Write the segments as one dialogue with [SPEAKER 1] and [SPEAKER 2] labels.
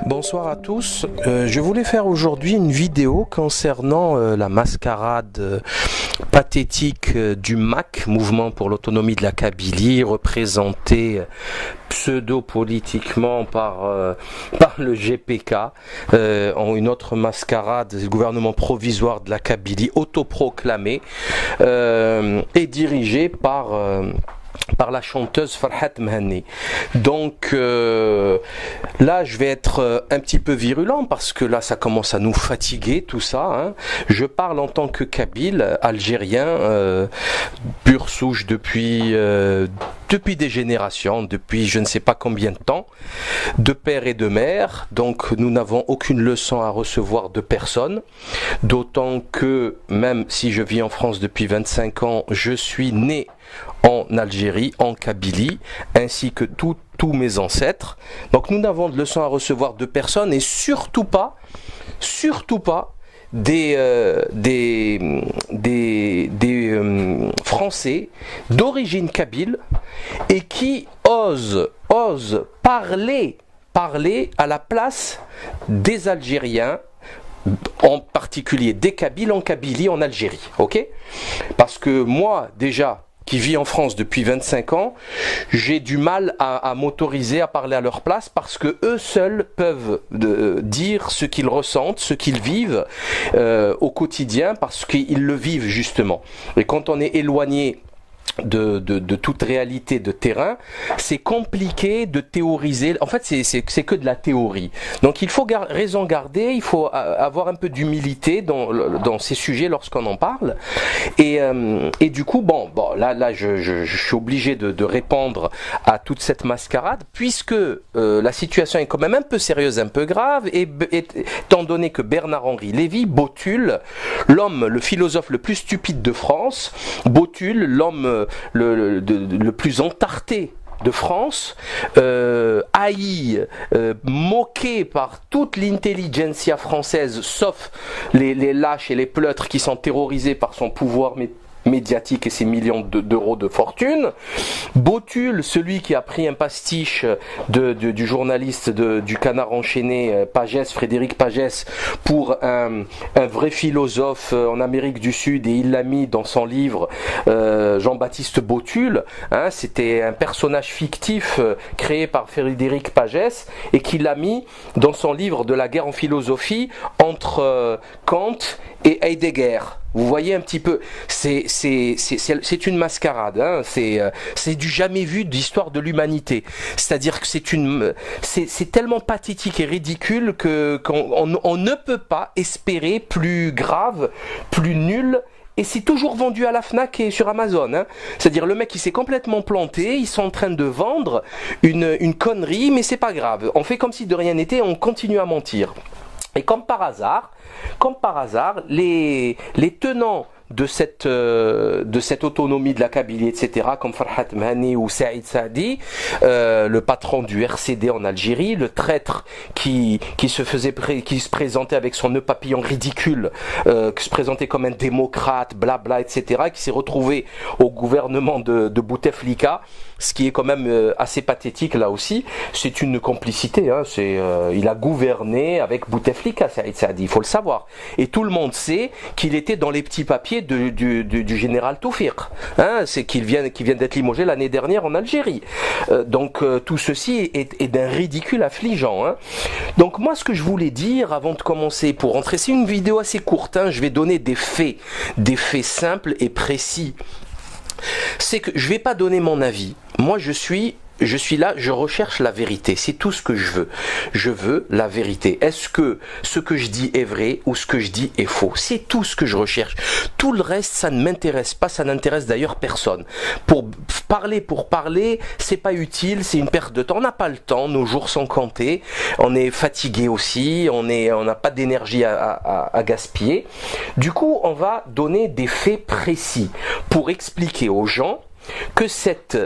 [SPEAKER 1] Bonsoir à tous, je voulais faire aujourd'hui une vidéo concernant la mascarade pathétique du MAK, Mouvement pour l'autonomie de la Kabylie, représenté pseudo-politiquement par le GPK, en une autre mascarade, le gouvernement provisoire de la Kabylie, autoproclamé, et dirigé par la chanteuse Farhat Mehani. Donc là je vais être un petit peu virulent parce que là ça commence à nous fatiguer tout ça, hein. Je parle en tant que Kabyle, algérien, pure souche depuis des générations, depuis je ne sais pas combien de temps, de père et de mère, donc nous n'avons aucune leçon à recevoir de personne, d'autant que même si je vis en France depuis 25 ans, je suis né en Algérie, en Kabylie, ainsi que tous mes ancêtres. Donc nous n'avons de leçons à recevoir de personne et surtout pas des Français d'origine kabyle et qui osent parler à la place des Algériens, en particulier des Kabyles en Kabylie, en Algérie, ok? Parce que moi, déjà, qui vis en France depuis 25 ans, j'ai du mal à m'autoriser à parler à leur place parce que eux seuls peuvent dire ce qu'ils ressentent, ce qu'ils vivent au quotidien, parce qu'ils le vivent justement. Et quand on est éloigné de toute réalité de terrain, c'est compliqué de théoriser. En fait, c'est que de la théorie. Donc il faut raison garder, il faut avoir un peu d'humilité dans ces sujets lorsqu'on en parle. Et du coup, bon, là, je suis obligé de répondre à toute cette mascarade, puisque la situation est quand même un peu sérieuse, un peu grave, et étant donné que Bernard-Henri Lévy, Botul, l'homme, le philosophe le plus stupide de France, Botul, l'homme le plus entarté de France, haï, moqué par toute l'intelligentsia française, sauf les lâches et les pleutres qui sont terrorisés par son pouvoir médiatique et ses millions d'euros de fortune. Botul, celui qui a pris un pastiche du journaliste du Canard enchaîné, Pagès, Frédéric Pagès, pour un vrai philosophe en Amérique du Sud, et il l'a mis dans son livre Jean-Baptiste Botul, hein, c'était un personnage fictif créé par Frédéric Pagès et qu'il a mis dans son livre de la guerre en philosophie entre Kant et Heidegger. Vous voyez un petit peu, c'est une mascarade, hein, c'est du jamais vu de l'histoire de l'humanité. C'est-à-dire que c'est tellement pathétique et ridicule qu'on ne peut pas espérer plus grave, plus nul. Et c'est toujours vendu à la Fnac et sur Amazon, hein. C'est-à-dire le mec il s'est complètement planté, ils sont en train de vendre une connerie, mais c'est pas grave. On fait comme si de rien n'était, on continue à mentir. Et comme par hasard, les tenants de cette autonomie de la Kabylie, etc., comme Farhat Mehani ou Saïd Saadi, le patron du RCD en Algérie, le traître qui se présentait avec son nœud papillon ridicule, qui se présentait comme un démocrate, blabla, etc., qui s'est retrouvé au gouvernement de Bouteflika, ce qui est quand même assez pathétique là aussi. C'est une complicité, hein, il a gouverné avec Bouteflika, Saïd Saadi, il faut le savoir. Et tout le monde sait qu'il était dans les petits papiers du général Toufiq, hein, c'est qu'il vient d'être limogé l'année dernière en Algérie. Donc tout ceci est d'un ridicule affligeant, hein. Donc moi ce que je voulais dire avant de commencer, pour rentrer, c'est une vidéo assez courte, hein, je vais donner des faits simples et précis. C'est que je vais pas donner mon avis. Moi je suis là, je recherche la vérité, c'est tout ce que je veux. Je veux la vérité. Est-ce que ce que je dis est vrai ou ce que je dis est faux? C'est tout ce que je recherche. Tout le reste, ça ne m'intéresse pas, ça n'intéresse d'ailleurs personne. Pour parler, c'est pas utile, c'est une perte de temps. On n'a pas le temps, nos jours sont comptés, on est fatigué aussi, on n'a pas d'énergie à gaspiller. Du coup, on va donner des faits précis pour expliquer aux gens que cette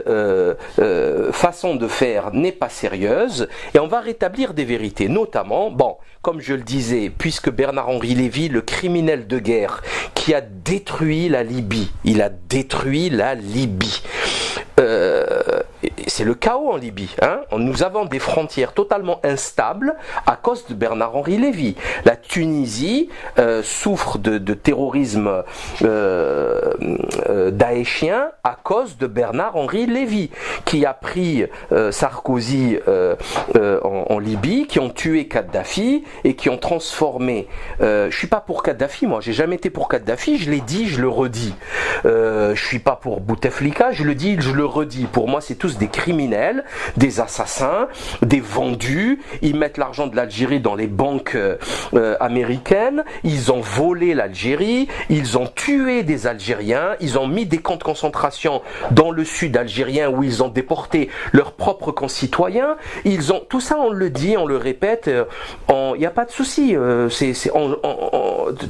[SPEAKER 1] façon de faire n'est pas sérieuse et on va rétablir des vérités, notamment, bon, comme je le disais, puisque Bernard-Henri Lévy, le criminel de guerre qui a détruit la Libye, il a détruit la Libye. C'est le chaos en Libye. Hein. Nous avons des frontières totalement instables à cause de Bernard-Henri Lévy. La Tunisie souffre de terrorisme daéchien à cause de Bernard-Henri Lévy, qui a pris Sarkozy en Libye, qui ont tué Kadhafi et qui ont transformé. Je suis pas pour Kadhafi, moi. J'ai jamais été pour Kadhafi. Je l'ai dit, je le redis. Je suis pas pour Bouteflika. Je le dis, je le redis. Pour moi, c'est tous des criminels, des assassins, des vendus. Ils mettent l'argent de l'Algérie dans les banques américaines. Ils ont volé l'Algérie. Ils ont tué des Algériens. Ils ont mis des camps de concentration dans le sud algérien où ils ont déporté leurs propres concitoyens. Ils ont tout ça, on le dit, on le répète. Il n'y a pas de souci.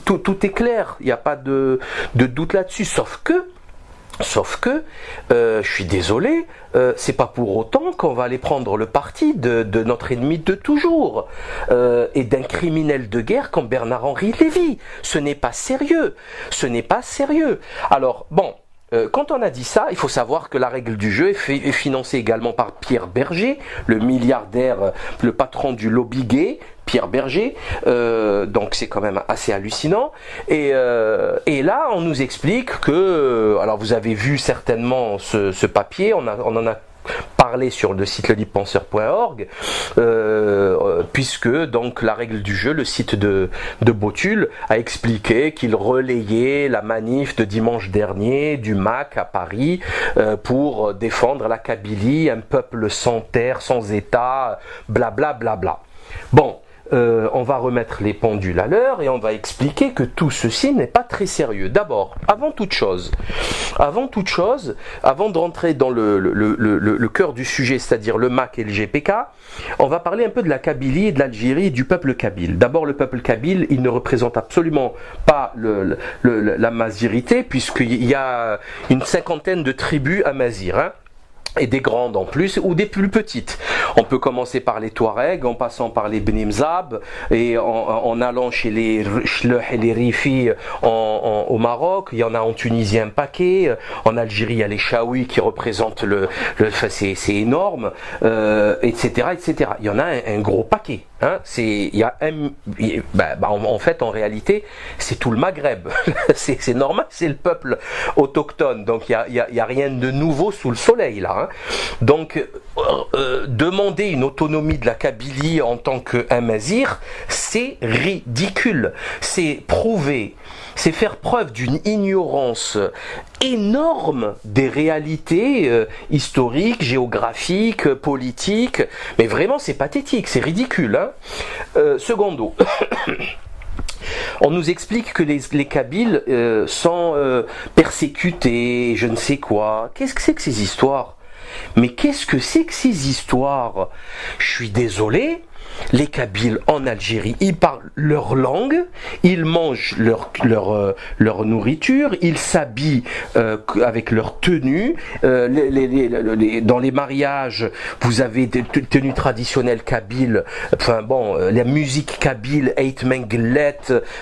[SPEAKER 1] Tout est clair. Il n'y a pas de doute là-dessus. Sauf que, je suis désolé, c'est pas pour autant qu'on va aller prendre le parti de notre ennemi de toujours et d'un criminel de guerre comme Bernard-Henri Lévy. Ce n'est pas sérieux. Ce n'est pas sérieux. Alors, bon. Quand on a dit ça, il faut savoir que la règle du jeu est financée également par Pierre Berger, le milliardaire, le patron du lobby gay, Pierre Berger, donc c'est quand même assez hallucinant. Et là, on nous explique que, alors vous avez vu certainement ce papier, on en a parlé sur le site lelibepenseur.org, puisque donc la règle du jeu, le site de Botul a expliqué qu'il relayait la manif de dimanche dernier du MAC à Paris pour défendre la Kabylie, un peuple sans terre, sans État, blablabla. Bla, bla, bla. Bon. On va remettre les pendules à l'heure et on va expliquer que tout ceci n'est pas très sérieux. D'abord, avant toute chose, avant de rentrer dans le cœur du sujet, c'est-à-dire le MAC et le GPK, on va parler un peu de la Kabylie et de l'Algérie et du peuple kabyle. D'abord, le peuple kabyle, il ne représente absolument pas la mazirité, puisqu'il y a une cinquantaine de tribus amazighes. Hein. Et des grandes en plus, ou des plus petites. On peut commencer par les Touaregs, en passant par les Beni Mzab, et en allant chez les Shleh et les Rifi au Maroc. Il y en a en Tunisie un paquet. En Algérie, il y a les Chaouis qui représentent c'est énorme, etc., etc. Il y en a un gros paquet. Hein, en fait, en réalité, c'est tout le Maghreb. c'est normal, c'est le peuple autochtone. Donc, il y a rien de nouveau sous le soleil là. Hein. Donc, demander une autonomie de la Kabylie en tant qu'un mazir, c'est ridicule. C'est prouver, c'est faire preuve d'une ignorance énorme des réalités historiques, géographiques, politiques. Mais vraiment, c'est pathétique, c'est ridicule. Hein. Secondo. On nous explique que les Kabyles sont persécutés, je ne sais quoi. Qu'est-ce que c'est que ces histoires ? Mais qu'est-ce que c'est que ces histoires ? Je suis désolé, les Kabyles en Algérie, ils parlent leur langue, ils mangent leur nourriture, ils s'habillent avec leur tenue. Dans les mariages, vous avez des tenues traditionnelles kabyles. Enfin bon, la musique kabyle, Ait Menglet,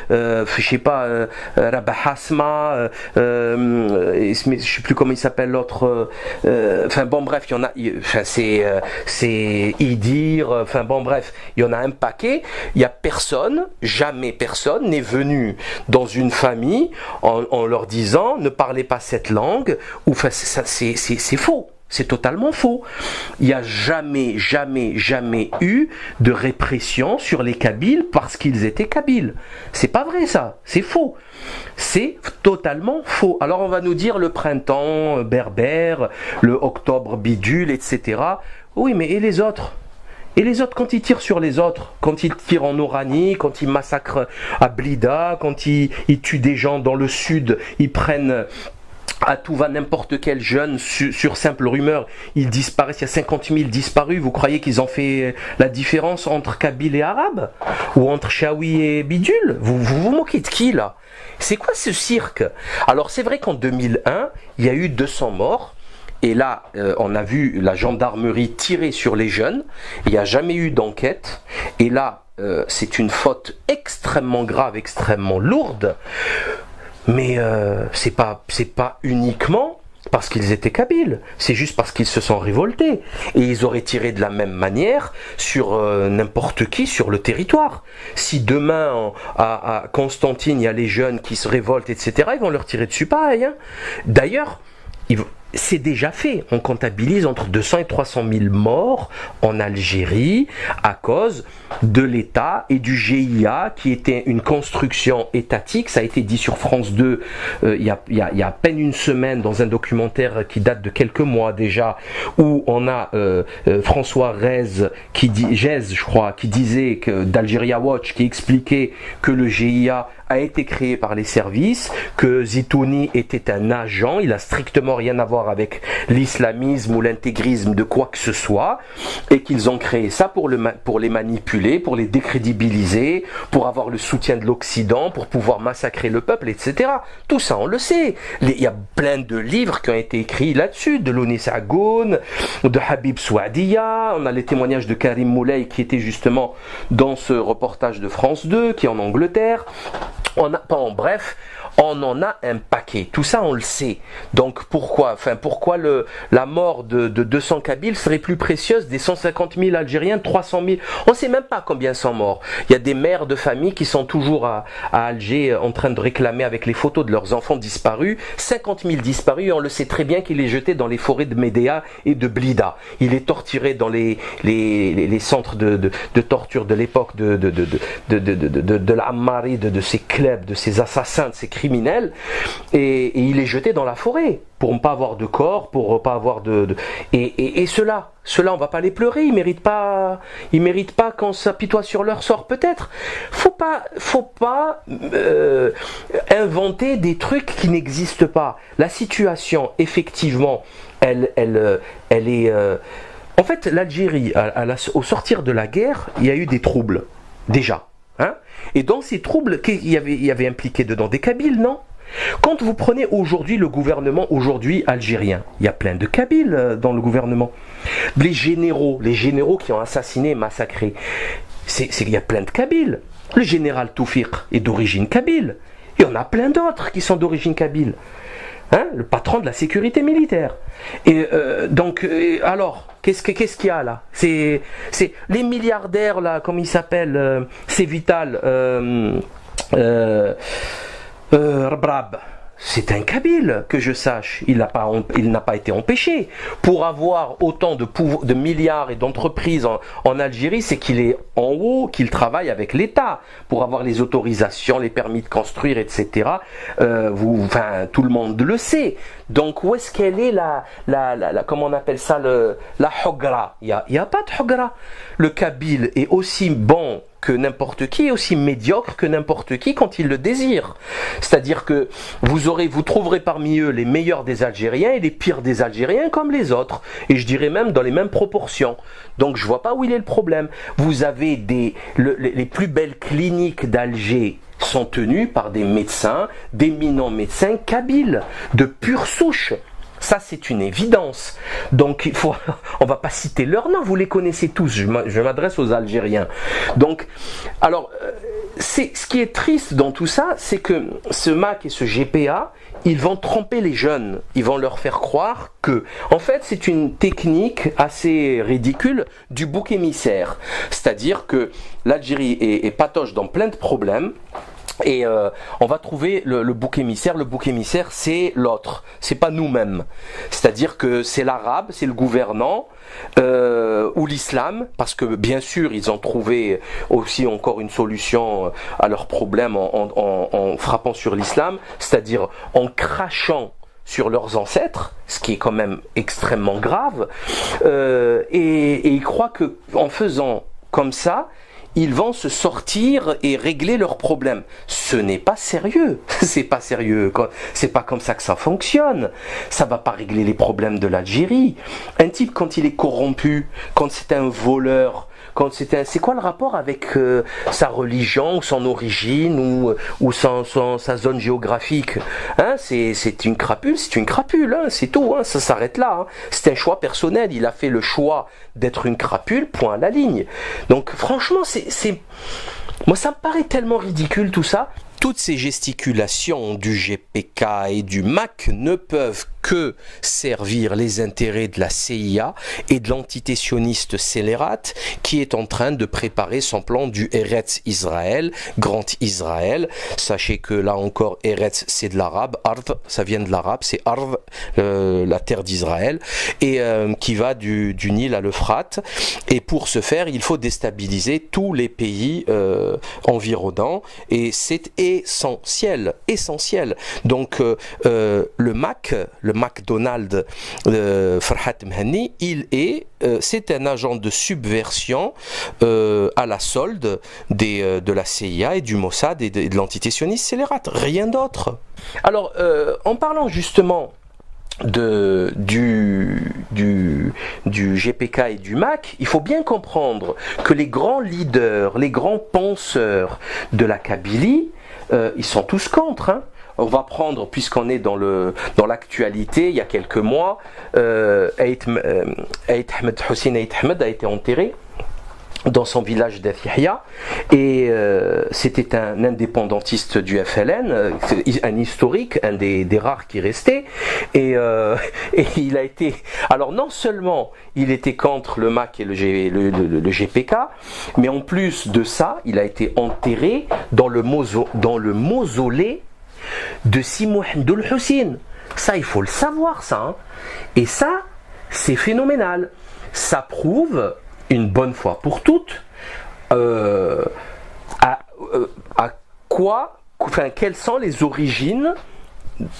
[SPEAKER 1] je sais pas, Rabah Hasma, je sais plus comment il s'appelle l'autre. Enfin bon, bref, il y en a. Enfin c'est Idir. Enfin bon, bref. Il y en a un paquet, il n'y a personne, jamais personne n'est venu dans une famille en leur disant ne parlez pas cette langue, ou enfin, c'est faux. C'est totalement faux. Il n'y a jamais eu de répression sur les Kabyles parce qu'ils étaient Kabyles. C'est pas vrai ça, c'est faux. C'est totalement faux. Alors on va nous dire le printemps berbère, le octobre bidule, etc. Oui, mais et les autres ? Et les autres, quand ils tirent sur les autres, quand ils tirent en Oranie, quand ils massacrent à Blida, quand ils tuent des gens dans le sud, ils prennent à tout va n'importe quel jeune sur simple rumeur, ils disparaissent, il y a 50 000 disparus, vous croyez qu'ils ont fait la différence entre Kabyles et Arabes ? Ou entre Chaoui et Bidule ? Vous moquez de qui là ? C'est quoi ce cirque ? Alors c'est vrai qu'en 2001, il y a eu 200 morts, Et là, on a vu la gendarmerie tirer sur les jeunes. Il n'y a jamais eu d'enquête. Et là, c'est une faute extrêmement grave, extrêmement lourde. Mais c'est pas uniquement parce qu'ils étaient kabyles, c'est juste parce qu'ils se sont révoltés. Et ils auraient tiré de la même manière sur n'importe qui sur le territoire. Si demain à Constantine, il y a les jeunes qui se révoltent, etc., ils vont leur tirer dessus pareil. Hein. D'ailleurs, c'est déjà fait. On comptabilise entre 200 et 300 000 morts en Algérie à cause de l'État et du GIA qui était une construction étatique. Ça a été dit sur France 2 il y a à peine une semaine dans un documentaire qui date de quelques mois déjà, où on a François Rez qui disait que d'Algeria Watch, qui expliquait que le GIA a été créé par les services, que Zitouni était un agent, il a strictement rien à voir avec l'islamisme ou l'intégrisme de quoi que ce soit, et qu'ils ont créé ça pour les manipuler, pour les décrédibiliser, pour avoir le soutien de l'Occident, pour pouvoir massacrer le peuple, etc. Tout ça, on le sait. Il y a plein de livres qui ont été écrits là-dessus, de Lounis Agoun, de Habib Souadia, on a les témoignages de Karim Moulay qui était justement dans ce reportage de France 2, qui est en Angleterre. Bref, on en a un paquet. Tout ça, on le sait. Donc pourquoi la mort de 200 Kabyles serait plus précieuse des 150 000 Algériens, 300 000? On ne sait même pas combien sont morts. Il y a des mères de famille qui sont toujours à Alger en train de réclamer avec les photos de leurs enfants disparus. 50 000 disparus, et on le sait très bien qu'il est jeté dans les forêts de Médéa et de Blida. Il est torturé dans les centres de torture de l'époque de l'Ammari, de ces clubs, de ces assassins, de ces criminels, et il est jeté dans la forêt pour ne pas avoir de corps, pour pas avoir et ceux-là, on va pas les pleurer, ils méritent pas qu'on s'apitoie sur leur sort. Peut-être faut pas inventer des trucs qui n'existent pas. La situation, effectivement, elle est en fait, l'Algérie, au sortir de la guerre, il y a eu des troubles déjà. Hein? Et dans ces troubles, il y avait impliqué dedans des Kabyles, non? Quand vous prenez aujourd'hui le gouvernement algérien, il y a plein de Kabyles dans le gouvernement. Les généraux qui ont assassiné et massacré, il y a plein de Kabyles. Le général Toufiq est d'origine kabyle. Et on a plein d'autres qui sont d'origine kabyle. Hein, le patron de la sécurité militaire. Et alors, qu'est-ce qu'il y a là? C'est les milliardaires là, comme il s'appelle, c'est Vital Rbrab. C'est un Kabyle, que je sache. Il n'a pas été empêché. Pour avoir autant de milliards et d'entreprises en Algérie, c'est qu'il est en haut, qu'il travaille avec l'État pour avoir les autorisations, les permis de construire, etc. Tout le monde le sait. Donc où est-ce qu'elle est comment on appelle ça, la hogra? Il y a pas de hogra. Le Kabyle est aussi bon que n'importe qui, aussi médiocre que n'importe qui quand il le désire. C'est-à-dire que vous trouverez parmi eux les meilleurs des Algériens et les pires des Algériens comme les autres. Et je dirais même dans les mêmes proportions. Donc je vois pas où il est le problème. Vous avez les plus belles cliniques d'Alger sont tenues par des médecins, d'éminents médecins kabyles, de pure souche. Ça, c'est une évidence. Donc, on va pas citer leurs noms, vous les connaissez tous. Je m'adresse aux Algériens. Donc, alors, ce qui est triste dans tout ça, c'est que ce MAC et ce GPA, ils vont tromper les jeunes. Ils vont leur faire croire que, en fait, c'est une technique assez ridicule du bouc émissaire. C'est-à-dire que l'Algérie est patoche dans plein de problèmes. Et on va trouver le bouc émissaire. Le bouc émissaire, c'est l'autre, c'est pas nous-mêmes. C'est-à-dire que c'est l'arabe, c'est le gouvernant ou l'islam, parce que bien sûr ils ont trouvé aussi encore une solution à leurs problèmes en frappant sur l'islam, c'est-à-dire en crachant sur leurs ancêtres, ce qui est quand même extrêmement grave. Et ils croient que en faisant comme ça, ils vont se sortir et régler leurs problèmes. Ce n'est pas sérieux. C'est pas sérieux. C'est pas comme ça que ça fonctionne. Ça va pas régler les problèmes de l'Algérie. Un type, quand il est corrompu, quand c'est un voleur, c'est quoi le rapport avec sa religion, ou son origine, ou sa zone géographique, hein? C'est une crapule, hein, c'est tout, hein, ça s'arrête là. Hein. C'est un choix personnel, il a fait le choix d'être une crapule, point à la ligne. Donc franchement, moi ça me paraît tellement ridicule tout ça. Toutes ces gesticulations du GPK et du MAC ne peuvent que servir les intérêts de la CIA et de l'entité sioniste scélérate qui est en train de préparer son plan du Eretz Israël, Grand Israël. Sachez que là encore, Eretz c'est de l'arabe, Arv ça vient de l'arabe, c'est Arv, la terre d'Israël, et qui va du Nil à l'Euphrate. Et pour ce faire, il faut déstabiliser tous les pays environnants, et c'est essentiel. Donc le McDonald's Farhat Mehani, c'est un agent de subversion à la solde de la CIA et du Mossad et de l'entité sioniste scélérate, rien d'autre. Alors, en parlant justement du GPK et du MAC, il faut bien comprendre que les grands leaders, les grands penseurs de la Kabylie, ils sont tous contre, hein. On va prendre, puisqu'on est dans l'actualité, il y a quelques mois, Hussein Ait Ahmed a été enterré dans son village d'Athihya, et c'était un indépendantiste du FLN, un historique, un des rares qui restait, et il a été, alors non seulement il était contre le MAC et le GPK, mais en plus de ça, il a été enterré dans le mausolée de Si Mohamedou Hussein. Ça, il faut le savoir, ça. Hein. Et ça, c'est phénoménal. Ça prouve, une bonne fois pour toutes, quelles sont les origines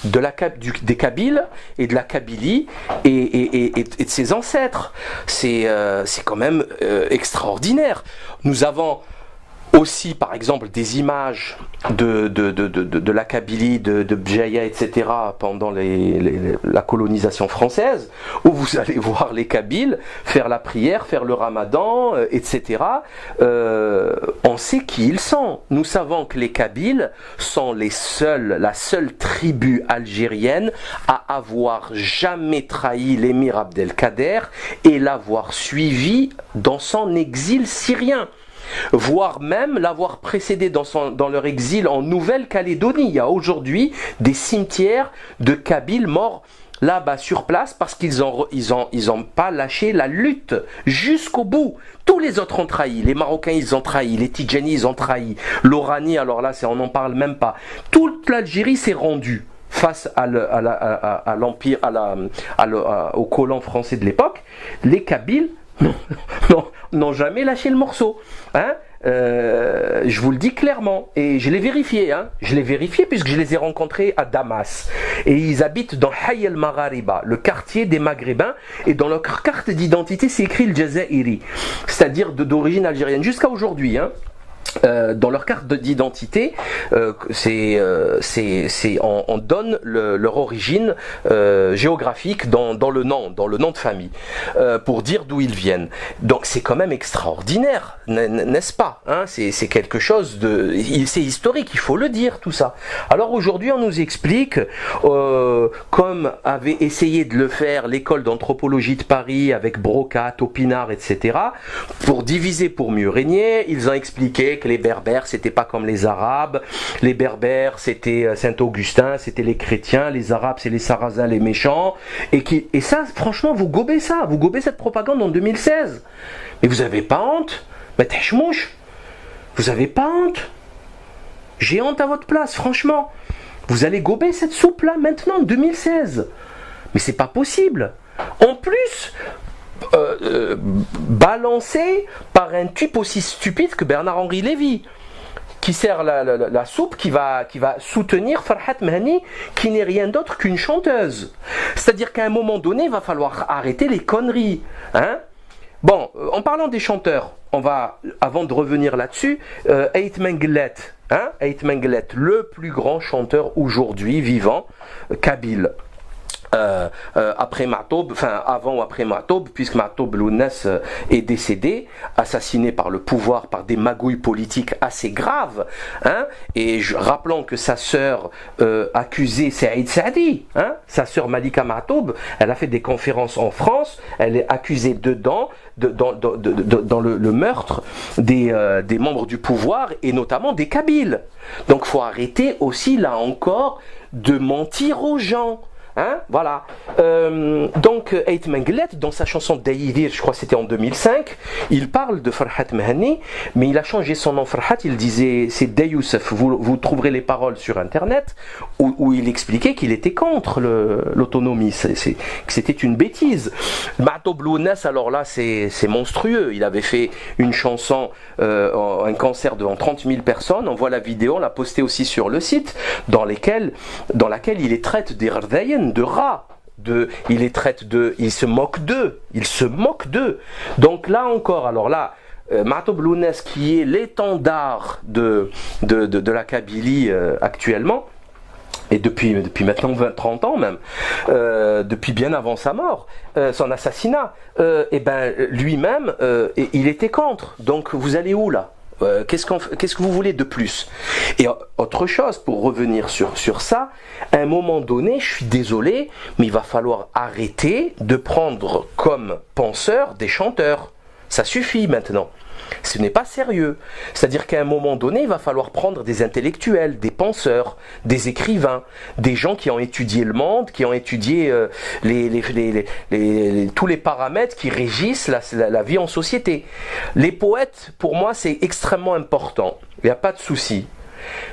[SPEAKER 1] des Kabyles et de la Kabylie et de ses ancêtres. C'est quand même extraordinaire. Nous avons aussi, par exemple, des images de la Kabylie, de Bjaya, etc., pendant la colonisation française, où vous allez voir les Kabyles faire la prière, faire le ramadan, etc. On sait qui ils sont. Nous savons que les Kabyles sont la seule tribu algérienne à avoir jamais trahi l'émir Abdelkader et l'avoir suivi dans son exil syrien, voire même l'avoir précédé dans leur exil en Nouvelle-Calédonie. Il y a aujourd'hui des cimetières de Kabyles morts là-bas sur place parce qu'ils ont pas lâché la lutte jusqu'au bout. Tous les autres ont trahi. Les Marocains, ils ont trahi. Les Tidjani, ils ont trahi. L'Orani, alors là, on n'en parle même pas. Toute l'Algérie s'est rendue face à l'empire, aux colons français de l'époque. Les Kabyles n'ont jamais lâché le morceau, hein. Je vous le dis clairement, et je l'ai vérifié, hein. Je l'ai vérifié puisque je les ai rencontrés à Damas, et ils habitent dans Hayy al-Maghariba, le quartier des Maghrébins, et dans leur carte d'identité c'est écrit le Jazairi, c'est-à-dire d'origine algérienne jusqu'à aujourd'hui, hein. Dans leur carte d'identité, on donne leur origine géographique dans le nom de famille, pour dire d'où ils viennent. Donc c'est quand même extraordinaire, n'est-ce pas, hein? C'est quelque chose c'est historique, il faut le dire tout ça. Alors aujourd'hui on nous explique, comme avait essayé de le faire l'école d'anthropologie de Paris avec Broca, Topinard, etc., pour diviser pour mieux régner. Ils ont expliqué que les Berbères c'était pas comme les Arabes, les Berbères c'était Saint-Augustin, c'était les chrétiens, les Arabes c'est les Sarrasins, les méchants, et ça franchement vous gobez cette propagande en 2016, mais vous avez pas honte, mais t'chmouche, vous avez pas honte, j'ai honte à votre place, franchement, vous allez gober cette soupe là maintenant en 2016, mais c'est pas possible. En plus balancé par un type aussi stupide que Bernard-Henri Lévy, qui sert la soupe, qui va soutenir Farhat Mehani, qui n'est rien d'autre qu'une chanteuse. C'est-à-dire qu'à un moment donné, il va falloir arrêter les conneries, hein. Bon, en parlant des chanteurs, on va, avant de revenir là-dessus, Ait Mengelet, le plus grand chanteur aujourd'hui vivant, kabyle. après Ma'toub, enfin avant ou après Ma'toub, puisque Ma'toub Lounes est décédé, assassiné par le pouvoir, par des magouilles politiques assez graves, hein, et rappelons que sa sœur accusée Saïd Saadi, hein, sa sœur Malika Ma'toub, elle a fait des conférences en France, elle est accusée dans le meurtre des membres du pouvoir et notamment des Kabyles. Donc il faut arrêter aussi là encore de mentir aux gens. Hein, voilà. Donc, Ait Menglet, dans sa chanson Daïdir, je crois que c'était en 2005, il parle de Farhat Mahani, mais il a changé son nom Farhat, il disait, c'est Day Youssef, vous trouverez les paroles sur internet, où il expliquait qu'il était contre l'autonomie, que c'était une bêtise. Ma'toub Lounes, alors là, c'est monstrueux. Il avait fait une chanson, un concert devant 30 000 personnes, on voit la vidéo, on l'a postée aussi sur le site, dans laquelle il les traite des Rdayen, de rats, il se moque d'eux, donc là encore, alors là, Ma'toub Lounes qui est l'étendard de la Kabylie actuellement, et depuis maintenant 30 ans même, depuis bien avant sa mort, son assassinat, et ben lui-même, il était contre, donc vous allez où là? Qu'est-ce que vous voulez de plus? Et autre chose, pour revenir sur ça, à un moment donné, je suis désolé, mais il va falloir arrêter de prendre comme penseurs des chanteurs. Ça suffit maintenant. Ce n'est pas sérieux. C'est-à-dire qu'à un moment donné, il va falloir prendre des intellectuels, des penseurs, des écrivains, des gens qui ont étudié le monde, qui ont étudié tous les paramètres qui régissent la vie en société. Les poètes, pour moi, c'est extrêmement important. Il n'y a pas de souci.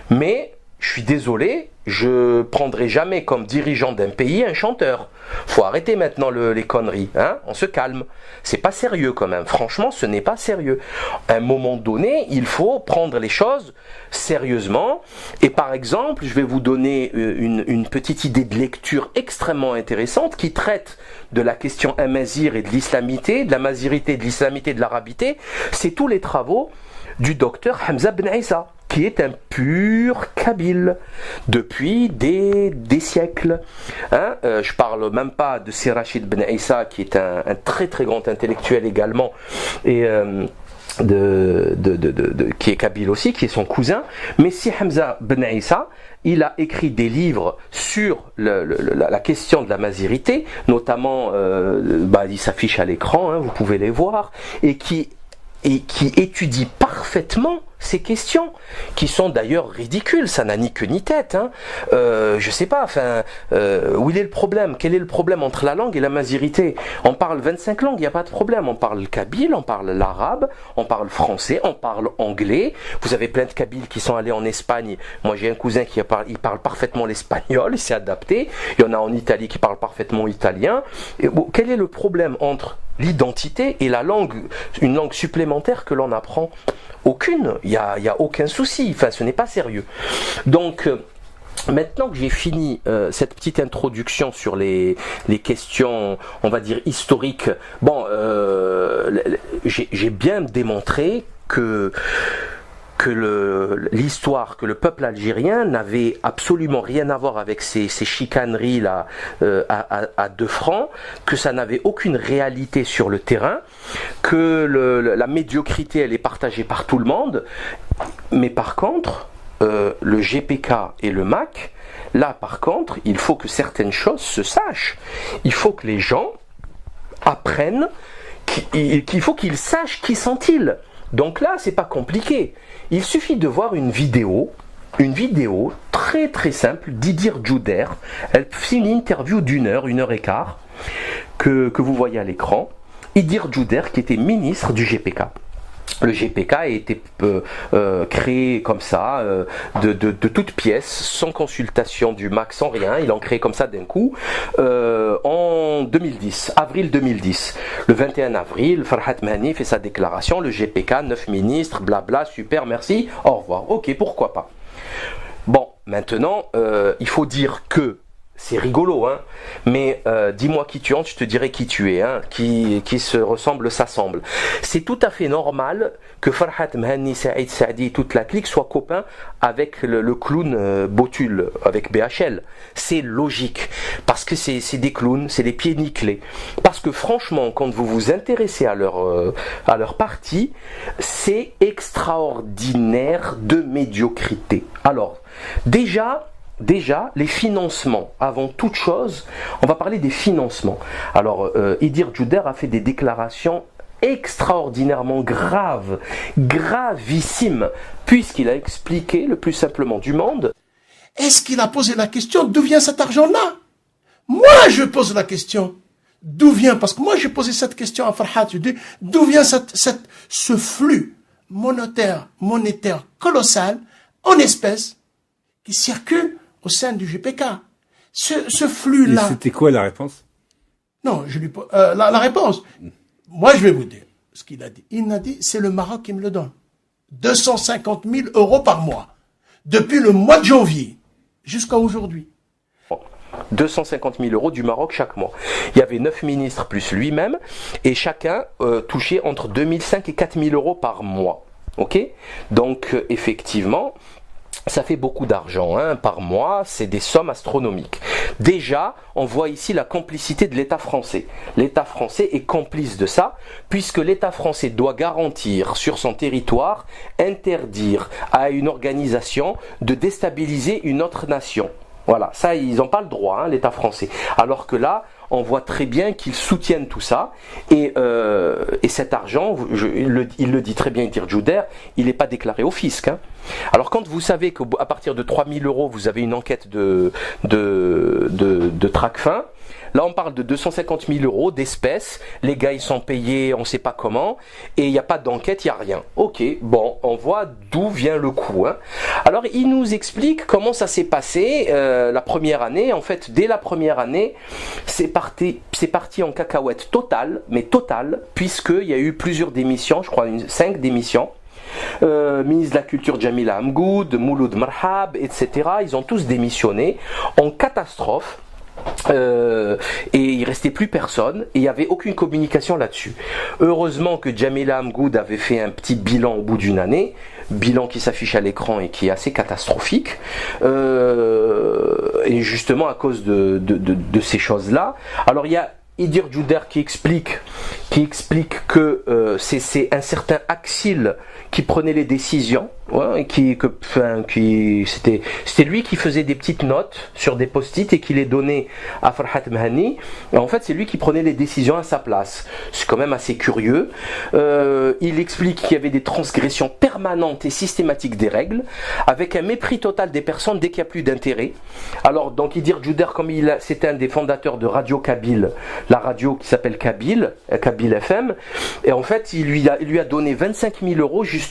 [SPEAKER 1] Mais, je suis désolé, je prendrai jamais comme dirigeant d'un pays un chanteur. Faut arrêter maintenant les conneries, hein, on se calme. C'est pas sérieux quand même, franchement ce n'est pas sérieux. À un moment donné, il faut prendre les choses sérieusement. Et par exemple, je vais vous donner une petite idée de lecture extrêmement intéressante qui traite de la question amazigh et de l'islamité, de la mazirité, de l'islamité, de l'arabité. C'est tous les travaux du docteur Hamza Ben Issa, qui est un pur kabyle depuis des siècles. Hein, je parle même pas de Sir Rachid Ben Issa, qui est un très très grand intellectuel également, et qui est kabyle aussi, qui est son cousin. Mais si Hamza Ben Issa, il a écrit des livres sur la question de la mazirité, notamment, il s'affiche à l'écran, hein, vous pouvez les voir, et qui étudie parfaitement ces questions, qui sont d'ailleurs ridicules, ça n'a ni queue ni tête, hein. Je sais pas, enfin, où est le problème? Quel est le problème entre la langue et la mazirité? On parle 25 langues, il n'y a pas de problème, on parle le kabyle, on parle l'arabe, on parle français, on parle anglais, vous avez plein de kabyles qui sont allés en Espagne, moi j'ai un cousin il parle parfaitement l'espagnol, il s'est adapté, il y en a en Italie qui parlent parfaitement italien, et bon, quel est le problème entre l'identité et la langue, une langue supplémentaire que l'on apprend? Aucune, il n'y a aucun souci, enfin ce n'est pas sérieux. Donc maintenant que j'ai fini cette petite introduction sur les questions, on va dire historiques, bon, j'ai bien démontré que l'histoire, que le peuple algérien n'avait absolument rien à voir avec ces chicaneries là à 2 francs, que ça n'avait aucune réalité sur le terrain, que la médiocrité elle est partagée par tout le monde, mais par contre le GPK et le MAC, là par contre il faut que certaines choses se sachent, il faut que les gens apprennent, qu'il faut qu'ils sachent qui sont-ils. Donc là, c'est pas compliqué. Il suffit de voir une vidéo très très simple d'Idir Djouder. Elle fait une interview d'1 heure, 1 heure et quart, que vous voyez à l'écran. Idir Djouder, qui était ministre du GPK. Le GPK a été créé comme ça, de toutes pièces, sans consultation du MAC, sans rien. Il en crée comme ça d'un coup, en 2010, avril 2010. Le 21 avril, Farhat Mahani fait sa déclaration, le GPK, 9 ministres, blabla, super, merci, au revoir. Ok, pourquoi pas. Bon, maintenant, il faut dire que c'est rigolo, hein. Mais dis-moi qui tu es, je te dirai qui tu es, hein. Qui se ressemble, s'assemble. C'est tout à fait normal que Farhat Mhanni, Saïd Saadi, toute la clique soient copains avec le clown Botul, avec BHL. C'est logique, parce que c'est des clowns, c'est des pieds nickelés. Parce que franchement, quand vous vous intéressez à leur parti, c'est extraordinaire de médiocrité. Alors, déjà, les financements. Avant toute chose, on va parler des financements. Alors, Idir Djouder a fait des déclarations extraordinairement gravissimes, puisqu'il a expliqué le plus simplement du monde.
[SPEAKER 2] Est-ce qu'il a posé la question d'où vient cet argent-là? Moi, je pose la question. D'où vient? Parce que moi, j'ai posé cette question à Farhat. Je dis, d'où vient ce flux monétaire colossal en espèces qui circule au sein du GPK? Ce flux-là.
[SPEAKER 3] Et c'était quoi la réponse?
[SPEAKER 2] Non, je lui pose la réponse. Moi, je vais vous dire ce qu'il a dit. Il m'a dit, c'est le Maroc qui me le donne. 250 000 euros par mois. Depuis le mois de janvier jusqu'à aujourd'hui.
[SPEAKER 1] 250 000 euros du Maroc chaque mois. Il y avait 9 ministres plus lui-même, et chacun touchait entre 2005 et 4 000 euros par mois. Ok? Donc, effectivement, ça fait beaucoup d'argent, hein, par mois, c'est des sommes astronomiques. Déjà, on voit ici la complicité de l'État français. L'État français est complice de ça, puisque l'État français doit garantir sur son territoire, interdire à une organisation de déstabiliser une autre nation. Voilà, ça ils n'ont pas le droit, hein, l'État français. Alors que là, on voit très bien qu'ils soutiennent tout ça. Et cet argent, il le dit très bien, Idir Djouder, il n'est pas déclaré au fisc. Hein. Alors quand vous savez qu'à partir de 3 000 euros, vous avez une enquête de Tracfin, là on parle de 250 000 euros d'espèces, les gars ils sont payés, on ne sait pas comment, et il n'y a pas d'enquête, il n'y a rien. Ok, bon, on voit d'où vient le coup. Hein. Alors il nous explique comment ça s'est passé la première année. En fait, dès la première année, c'est parti en cacahuète totale, mais totale, puisqu'il y a eu plusieurs démissions, je crois 5 démissions. Ministre de la Culture Jamila Amgoud, Mouloud Marhab, etc. Ils ont tous démissionné en catastrophe. Et il restait plus personne et il n'y avait aucune communication là-dessus. Heureusement que Jamila Amgoud avait fait un petit bilan au bout d'une année, bilan qui s'affiche à l'écran et qui est assez catastrophique, et justement à cause de ces choses-là. Alors il y a Idir Djouder qui explique que c'est un certain Axil qui prenait les décisions, ouais, c'était lui qui faisait des petites notes sur des post-it et qui les donnait à Farhat Mhanni. Et en fait, c'est lui qui prenait les décisions à sa place. C'est quand même assez curieux. Il explique qu'il y avait des transgressions permanentes et systématiques des règles, avec un mépris total des personnes dès qu'il n'y a plus d'intérêt. Alors, donc, Idir Djouder, comme c'était un des fondateurs de Radio Kabyle, la radio qui s'appelle Kabyle FM, et en fait, il lui a donné 25 000 euros justement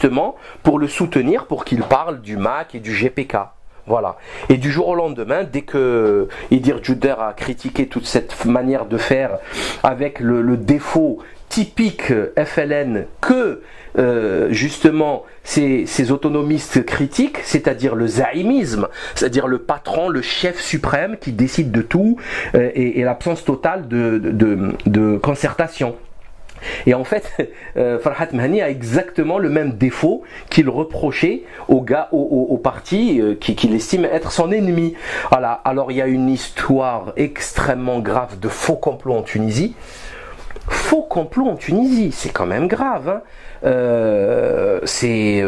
[SPEAKER 1] pour le soutenir, pour qu'il parle du MAC et du GPK. Voilà. Et du jour au lendemain, dès que Idir Djouder a critiqué toute cette manière de faire avec le défaut typique FLN que justement ces autonomistes critiques, c'est-à-dire le zaïmisme, c'est-à-dire le patron, le chef suprême qui décide de tout, et l'absence totale de concertation. Et en fait, Farhat Mhanni a exactement le même défaut qu'il reprochait au parti qu'il estime être son ennemi. Voilà. Alors il y a une histoire extrêmement grave de faux complot en Tunisie. Faux complot en Tunisie, c'est quand même grave. Hein. C'est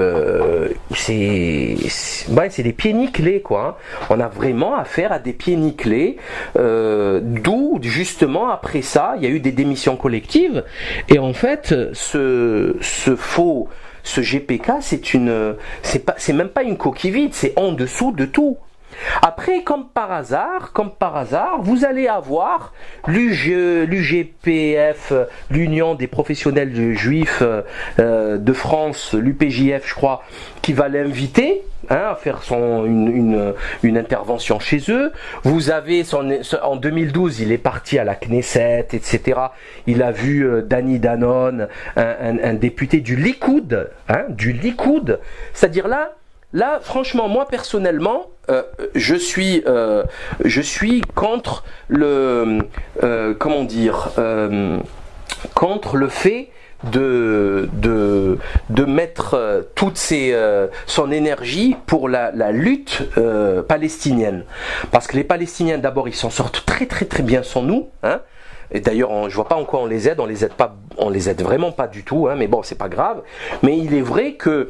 [SPEAKER 1] des pieds nickelés, quoi. Hein. On a vraiment affaire à des pieds nickelés. D'où justement après ça, il y a eu des démissions collectives. Et en fait, ce GPK, c'est même pas une coquille vide, c'est en dessous de tout. Après, comme par hasard, vous allez avoir l'UGPF, l'Union des professionnels juifs de France, l'UPJF, je crois, qui va l'inviter à faire une intervention chez eux. Vous avez en 2012, il est parti à la Knesset, etc. Il a vu Dani Danon, un député du Likoud, c'est-à-dire là, franchement, moi personnellement, je suis contre le contre le fait de mettre toute son énergie pour la lutte palestinienne, parce que les Palestiniens d'abord ils s'en sortent très très très bien sans nous, hein. Et d'ailleurs, je vois pas en quoi on les aide pas, on les aide vraiment pas du tout, hein, mais bon, c'est pas grave. Mais il est vrai que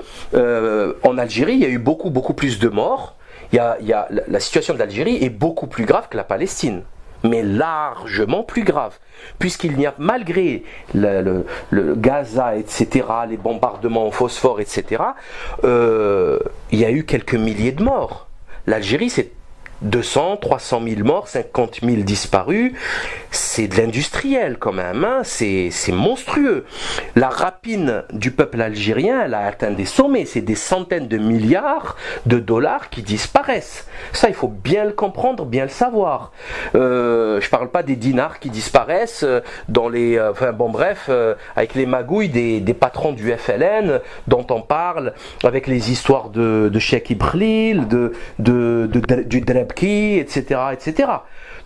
[SPEAKER 1] en Algérie, il y a eu beaucoup beaucoup plus de morts. La situation de l'Algérie est beaucoup plus grave que la Palestine, mais largement plus grave, puisqu'il n'y a, malgré le Gaza, etc., les bombardements au phosphore, etc., il y a eu quelques milliers de morts. L'Algérie, c'est 200, 300 000 morts, 50 000 disparus, c'est de l'industriel quand même, hein, c'est monstrueux. La rapine du peuple algérien, elle a atteint des sommets, c'est des centaines de milliards de dollars qui disparaissent. Ça, il faut bien le comprendre, bien le savoir. Je parle pas des dinars qui disparaissent dans les... avec les magouilles des patrons du FLN dont on parle, avec les histoires de Cheikh Ibrahim, du Drebki, etc., etc.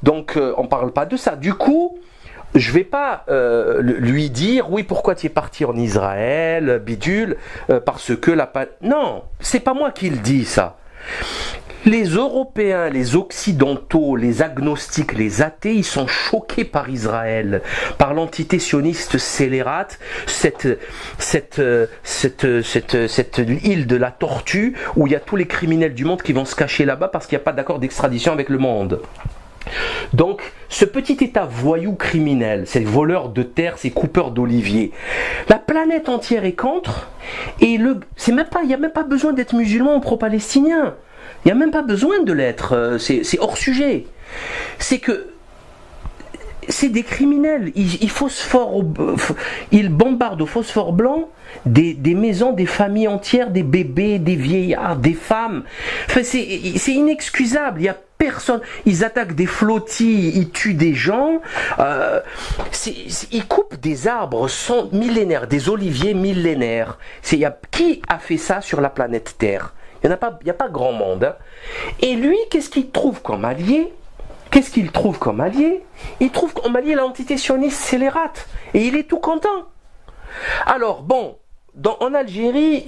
[SPEAKER 1] Donc, on ne parle pas de ça. Du coup, je ne vais pas lui dire, oui, pourquoi tu es parti en Israël, bidule, parce que la... Non, c'est pas moi qui le dis, ça. Les Européens, les Occidentaux, les agnostiques, les athées, ils sont choqués par Israël, par l'entité sioniste scélérate, cette île de la tortue où il y a tous les criminels du monde qui vont se cacher là-bas parce qu'il n'y a pas d'accord d'extradition avec le monde. Donc, ce petit État voyou criminel, ces voleurs de terre, ces coupeurs d'oliviers, la planète entière est contre, et il n'y a même pas besoin d'être musulman ou pro-palestinien. Il n'y a même pas besoin de l'être, c'est hors sujet. C'est que c'est des criminels, ils bombardent au phosphore blanc des maisons, des familles entières, des bébés, des vieillards, des femmes. Enfin, c'est inexcusable, il n'y a personne. Ils attaquent des flottilles, ils tuent des gens, ils coupent des arbres millénaires, des oliviers millénaires. Qui a fait ça sur la planète Terre? Il n'y a pas grand monde. Hein. Et lui, qu'est-ce qu'il trouve comme allié? Il trouve comme allié l'entité sioniste scélérate. Et il est tout content. Alors, bon, en Algérie,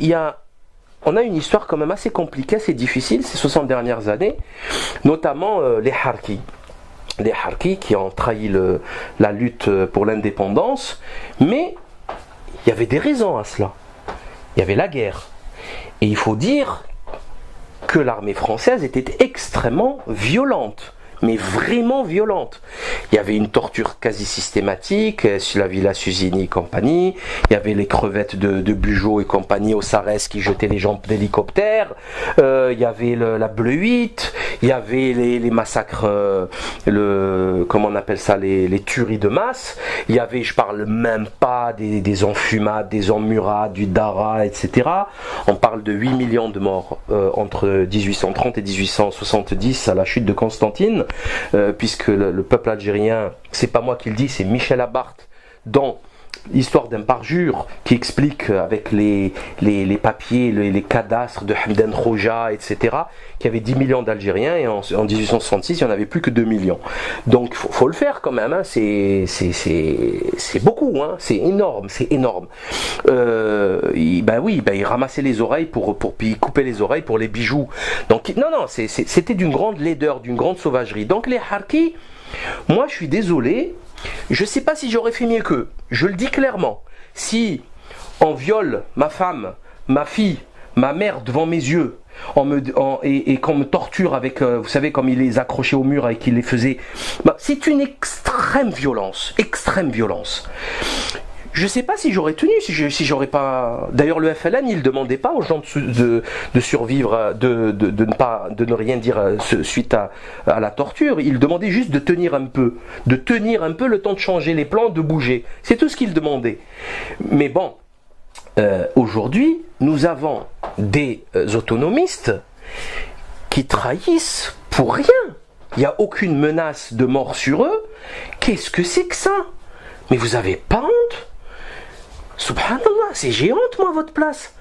[SPEAKER 1] on a une histoire quand même assez compliquée, assez difficile, ces 60 dernières années, notamment les Harkis. Les Harkis qui ont trahi la lutte pour l'indépendance, mais il y avait des raisons à cela. Il y avait la guerre. Et il faut dire que l'armée française était extrêmement violente, mais vraiment violente. Il y avait une torture quasi systématique sur la Villa Susini et compagnie, il y avait les crevettes de Bugeaud et compagnie au Sarès qui jetaient les gens d'hélicoptère, il y avait la Bleu 8, il y avait les massacres, comment on appelle ça, les tueries de masse, il y avait, je parle même pas des enfumades, des emmurades, du Dara, etc. On parle de 8 millions de morts entre 1830 et 1870 à la chute de Constantine, puisque le peuple algérien, c'est pas moi qui le dis, c'est Michel Abarth dans l'histoire d'un parjure qui explique avec les papiers, les cadastres de Hamdan Khoja, etc., qu'il y avait 10 millions d'Algériens et en 1866 il n'y en avait plus que 2 millions. Donc faut le faire quand même, hein. C'est beaucoup, hein. C'est énorme. Il ramassait les oreilles puis il coupait les oreilles pour les bijoux. Donc non, c'était d'une grande laideur, d'une grande sauvagerie. Donc les Harkis, moi je suis désolé, je ne sais pas si j'aurais fait mieux qu'eux. Je le dis clairement. Si on viole ma femme, ma fille, ma mère devant mes yeux, et qu'on me torture avec, vous savez, comme il les accrochait au mur et qu'il les faisait, c'est une extrême violence. Je ne sais pas si j'aurais tenu, si j'aurais pas. D'ailleurs, le FLN, il ne demandait pas aux gens de survivre, de ne rien dire suite à la torture. Il demandait juste de tenir un peu le temps de changer les plans, de bouger. C'est tout ce qu'il demandait. Mais bon, aujourd'hui, nous avons des autonomistes qui trahissent pour rien. Il n'y a aucune menace de mort sur eux. Qu'est-ce que c'est que ça? Mais vous avez pas honte? Subhanallah, j'ai honte moi à votre place.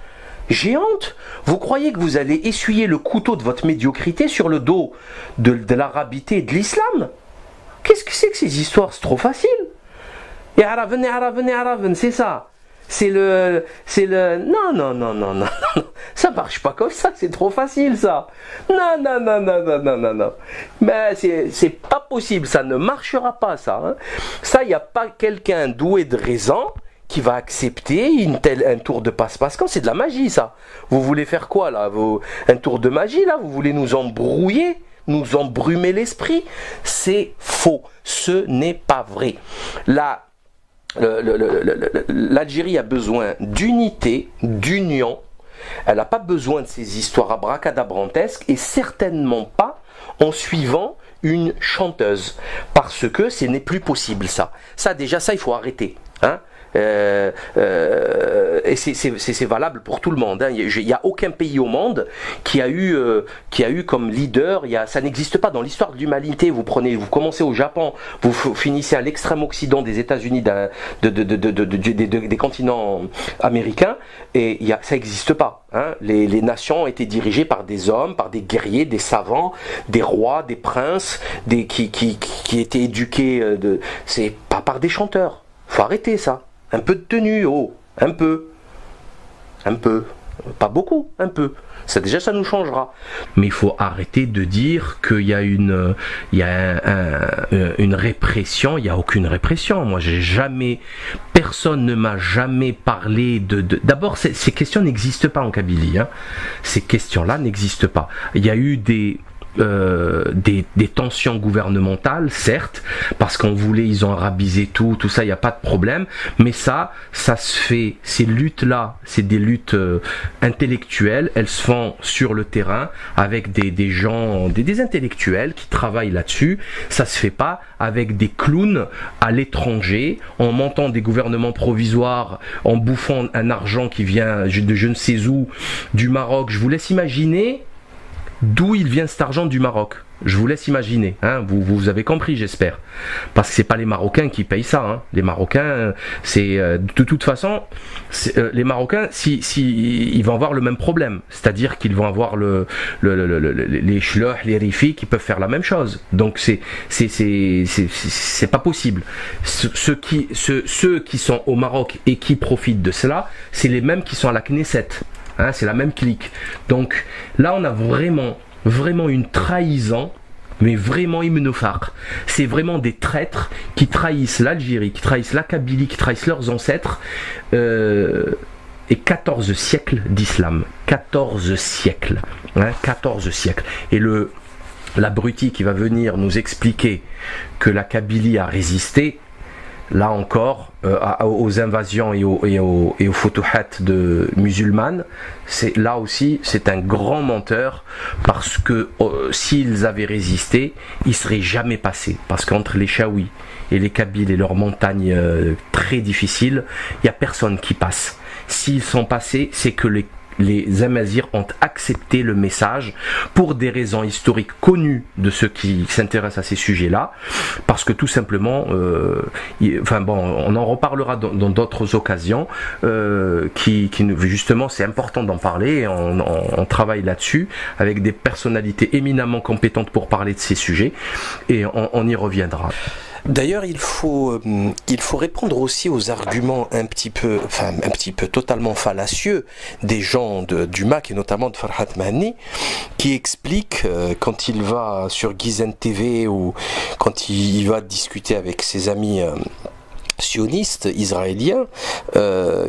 [SPEAKER 1] géante. Vous croyez que vous allez essuyer le couteau de votre médiocrité sur le dos de l'arabité et de l'islam? Qu'est-ce que c'est que ces histoires? C'est trop facile. Et Araven, c'est ça. C'est le... Non. Ça marche pas comme ça, c'est trop facile ça. Non. Mais c'est pas possible, ça ne marchera pas ça. Hein. Ça, il n'y a pas quelqu'un doué de raison qui va accepter un tour de passe-passe. Quand c'est de la magie ça. Vous voulez faire quoi là? Un tour de magie là? Vous voulez nous embrouiller? Nous embrumer l'esprit? C'est faux. Ce n'est pas vrai. L'Algérie a besoin d'unité, d'union. Elle n'a pas besoin de ces histoires abracadabrantesques et certainement pas en suivant une chanteuse. Parce que ce n'est plus possible ça. Ça déjà, ça il faut arrêter. Hein? Et c'est valable pour tout le monde. Hein. Il n'y a aucun pays au monde qui a eu comme leader. Ça n'existe pas dans l'histoire de l'humanité. Vous commencez au Japon, vous finissez à l'extrême occident des États-Unis, des continents américains, et ça n'existe pas. Hein. Les nations ont été dirigées par des hommes, par des guerriers, des savants, des rois, des princes, qui étaient éduqués. C'est pas par des chanteurs. Faut arrêter ça. Un peu de tenue, un peu, pas beaucoup, un peu. Ça déjà, ça nous changera. Mais il faut arrêter de dire qu'il y a une répression. Il n'y a aucune répression. Moi, personne ne m'a jamais parlé D'abord, ces questions n'existent pas en Kabylie. Hein. Ces questions-là n'existent pas. Il y a eu des tensions gouvernementales, certes, parce ils ont arabisé tout ça, il n'y a pas de problème, mais ça se fait, ces luttes-là, c'est des luttes intellectuelles, elles se font sur le terrain, avec des gens, des intellectuels qui travaillent là-dessus, ça se fait pas avec des clowns à l'étranger, en montant des gouvernements provisoires, en bouffant un argent qui vient de je ne sais où, du Maroc. Je vous laisse imaginer d'où il vient cet argent du Maroc. Je vous laisse imaginer, hein, vous avez compris, j'espère. Parce que c'est pas les Marocains qui payent ça. Hein. Les Marocains, c'est de toute façon, les Marocains, ils vont avoir le même problème, c'est-à-dire qu'ils vont avoir les shloh, les rifi qui peuvent faire la même chose. Donc c'est pas possible. Ceux qui sont au Maroc et qui profitent de cela, c'est les mêmes qui sont à la Knesset. Hein, c'est la même clique. Donc là, on a vraiment une trahison, mais vraiment hymnophare. C'est vraiment des traîtres qui trahissent l'Algérie, qui trahissent la Kabylie, qui trahissent leurs ancêtres. Et 14 siècles d'islam. 14 siècles. Hein, 14 siècles. Et l'abruti qui va venir nous expliquer que la Kabylie a résisté, là encore, aux invasions et aux futuhat musulmanes, là aussi, c'est un grand menteur, parce que s'ils avaient résisté, ils ne seraient jamais passés. Parce qu'entre les Chaouis et les Kabyles et leurs montagnes très difficiles, il n'y a personne qui passe. S'ils sont passés, c'est que les Amazirs ont accepté le message pour des raisons historiques connues de ceux qui s'intéressent à ces sujets-là, parce que tout simplement, on en reparlera dans d'autres occasions, justement, c'est important d'en parler, on travaille là-dessus, avec des personnalités éminemment compétentes pour parler de ces sujets, et on y reviendra.
[SPEAKER 3] D'ailleurs, il faut répondre aussi aux arguments un petit peu totalement fallacieux des gens du MAC et notamment de Farhat Mahani, qui explique quand il va sur Gizen TV ou quand il va discuter avec ses amis sionistes israéliens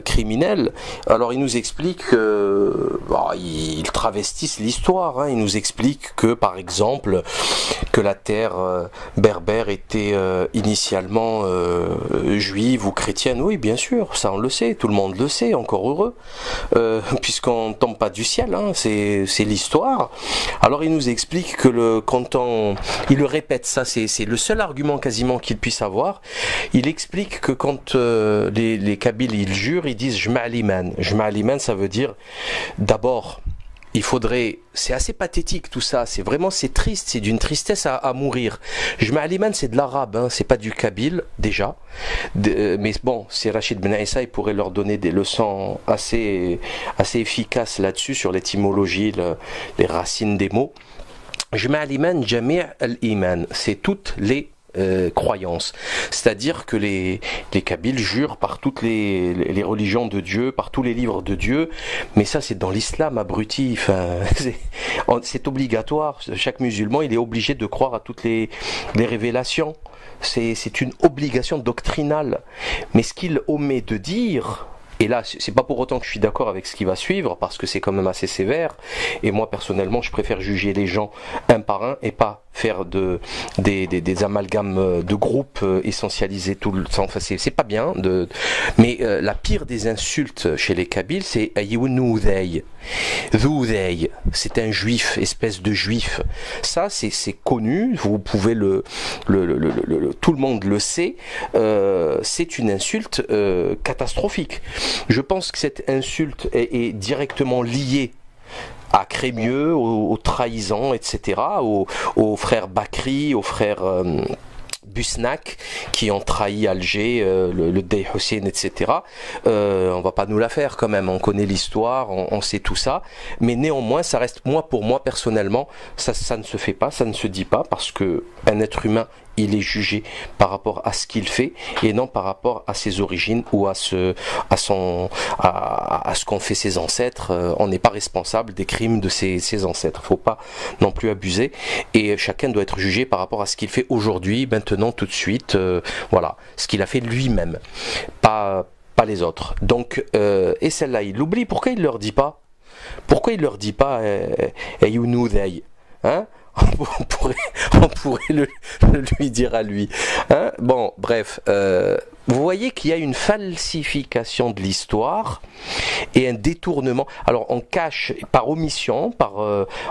[SPEAKER 3] criminels. Alors il nous explique ils travestissent l'histoire, hein. Il nous explique que par exemple que la terre berbère était initialement juive ou chrétienne. Oui, bien sûr, ça on le sait, tout le monde le sait, encore heureux, puisqu'on ne tombe pas du ciel, hein. C'est l'histoire. Alors il nous explique que il le répète, ça c'est le seul argument quasiment qu'il puisse avoir. Il explique que quand les Kabyles ils jurent, ils disent Jma'aliman. Jma'aliman, ça veut dire d'abord
[SPEAKER 1] il faudrait, c'est assez pathétique tout ça, c'est vraiment, c'est triste, c'est d'une tristesse à mourir. Jma'aliman, c'est de l'arabe, hein, c'est pas du kabyle déjà, mais bon, c'est Rachid Ben Issa, il pourrait leur donner des leçons assez efficaces là-dessus, sur l'étymologie, les racines des mots. Jma'aliman, Jami' al-Iman, c'est toutes les croyances. C'est-à-dire que les Kabyles jurent par toutes les religions de Dieu, par tous les livres de Dieu, mais ça c'est dans l'islam, abruti. Enfin, c'est obligatoire. Chaque musulman, il est obligé de croire à toutes les révélations. C'est une obligation doctrinale. Mais ce qu'il omet de dire, et là, c'est pas pour autant que je suis d'accord avec ce qui va suivre, parce que c'est quand même assez sévère, et moi personnellement, je préfère juger les gens un par un, et pas faire des amalgames de groupes essentialisés tout le temps. Enfin, c'est pas bien. Mais la pire des insultes chez les Kabyles, c'est Ayounoudeï. Zoudei, c'est un juif, espèce de juif. Ça, c'est connu. Vous pouvez tout le monde le sait. C'est une insulte catastrophique. Je pense que cette insulte est directement liée à Crémieux, aux trahisons, etc., aux frères Bakri, aux frères Busnak, qui ont trahi Alger, le Dey Hussein, etc. On va pas nous la faire quand même, on connaît l'histoire, on sait tout ça, mais néanmoins, ça reste, pour moi personnellement, ça ne se fait pas, ça ne se dit pas, parce que un être humain, il est jugé par rapport à ce qu'il fait et non par rapport à ses origines ou à ce qu'ont fait ses ancêtres. On n'est pas responsable des crimes de ses ancêtres. Faut pas non plus abuser, et chacun doit être jugé par rapport à ce qu'il fait aujourd'hui, maintenant, tout de suite. Voilà, ce qu'il a fait lui-même, pas les autres. Donc, et celle-là, il l'oublie. Pourquoi il leur dit pas? Pourquoi il leur dit pas Ayounoudeï, hein? On pourrait le lui dire à lui, hein. Bon, bref, vous voyez qu'il y a une falsification de l'histoire et un détournement. Alors on cache par omission,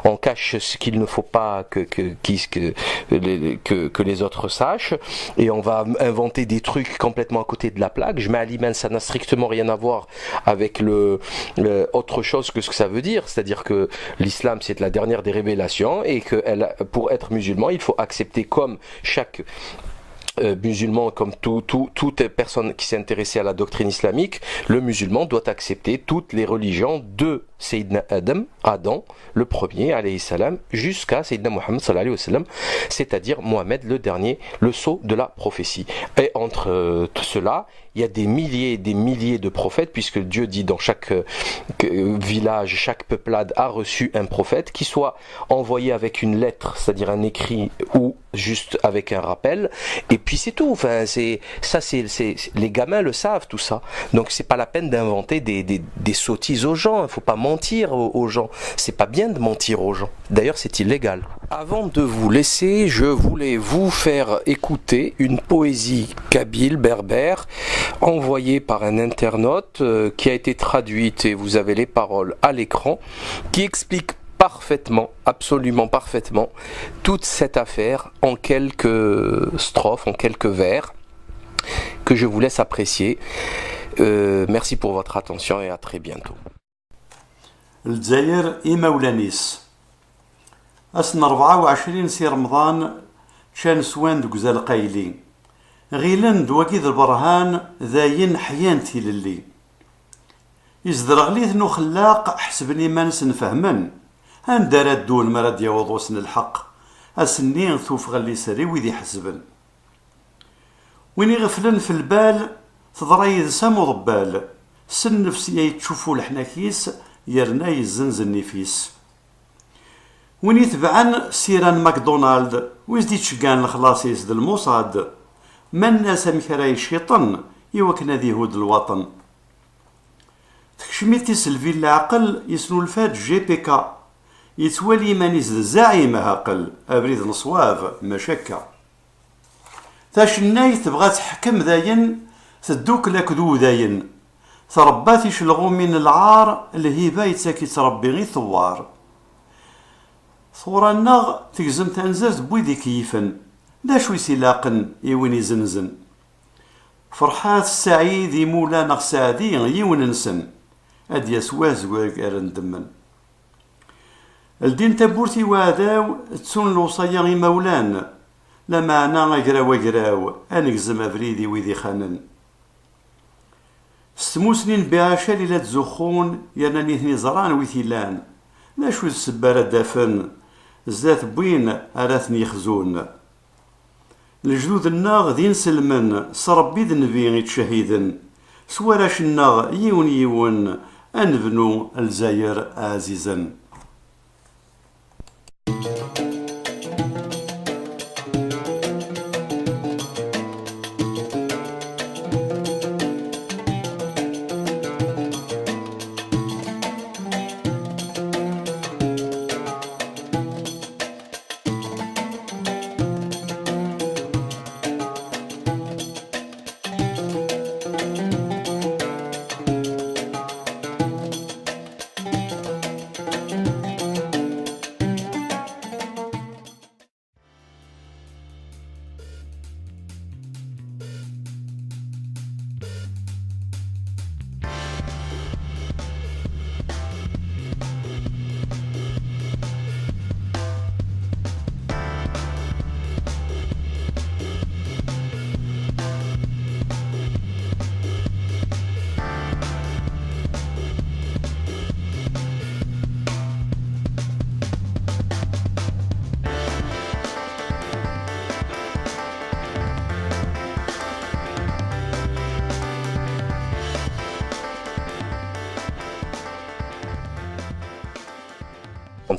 [SPEAKER 1] on cache ce qu'il ne faut pas que les autres sachent, et on va inventer des trucs complètement à côté de la plaque. Je mets à l'imam, ça n'a strictement rien à voir avec autre chose que ce que ça veut dire. C'est-à-dire que l'islam, c'est la dernière des révélations, et que pour être musulman, il faut accepter, comme chaque musulman, comme toute personne qui s'est intéressée à la doctrine islamique, le musulman doit accepter toutes les religions de Sayyidina Adam, le premier, alayhi salam, jusqu'à Sayyidina Muhammad, sallallahu alayhi wa sallam, c'est-à-dire Mohammed, le dernier, le sceau de la prophétie. Et entre cela, il y a des milliers et des milliers de prophètes, puisque Dieu dit dans chaque village, chaque peuplade a reçu un prophète, qui soit envoyé avec une lettre, c'est-à-dire un écrit, ou juste avec un rappel, et puis c'est tout. Enfin, les gamins le savent, tout ça. Donc c'est pas la peine d'inventer des sottises aux gens. Il faut pas mentir aux gens. C'est pas bien de mentir aux gens. D'ailleurs, c'est illégal. Avant de vous laisser, je voulais vous faire écouter une poésie kabyle, berbère, envoyée par un internaute, qui a été traduite, et vous avez les paroles à l'écran, qui explique parfaitement, absolument parfaitement, toute cette affaire en quelques strophes, en quelques vers, que je vous laisse apprécier. Merci pour votre attention et à très bientôt.
[SPEAKER 4] الجزائر إمولانيس أسن 24 سي رمضان شان سوان دوك زال قايلي غيلن دواكيد البرهان ذاين حيانتي للي يزدرغليث نو خلاق حسبني ما نسنفهمن هندار الدول مراد يوضوسن الحق أسنين ثوف غلي سري ويدي حسبن وين يغفلن في البال تضريد سامو ضبال سن نفسي تشوفو الحناكيس يرنا يزنزن نفيس وين يتبعن سيران ماكدونالد ويزدي تشقان الخلاصيس د الموصاد ما الناس مكراي الشيطان يوكنا ذي هود الوطن تكشميتي سلفي العقل يسنو الفات جي بي كا يتولي مانيز الزعيم هاقل أبريد نصواف مشكا تاشناي تبغى تحكم داين تدوك لك ذو داين ترباتي شلغو من العار الهيبة يتساكي تربي غي ثوار ثورا النغ تقزم تنزاز بويدي كيفن دا شوي سلاقن يوين يزنزن فرحات السعيد يمولا نغ سعدي يون نسن اد يسواز ويك ارندمن الدين تبورتي وعداو تسون الوصايا مولان لا معنى اقراو اقراو انقزم افريدي ويدي خانن ستموسنين بعاشا ليلة زخون يانا نيثني زران ويثيلان لا شو السبارة دافن زات بوين اراثني يخزون الجدود الناغ دين سلمن صربي ذنبي يتشهيدن سواراش الناغ يون يون انبنو الجزائر عزيزا.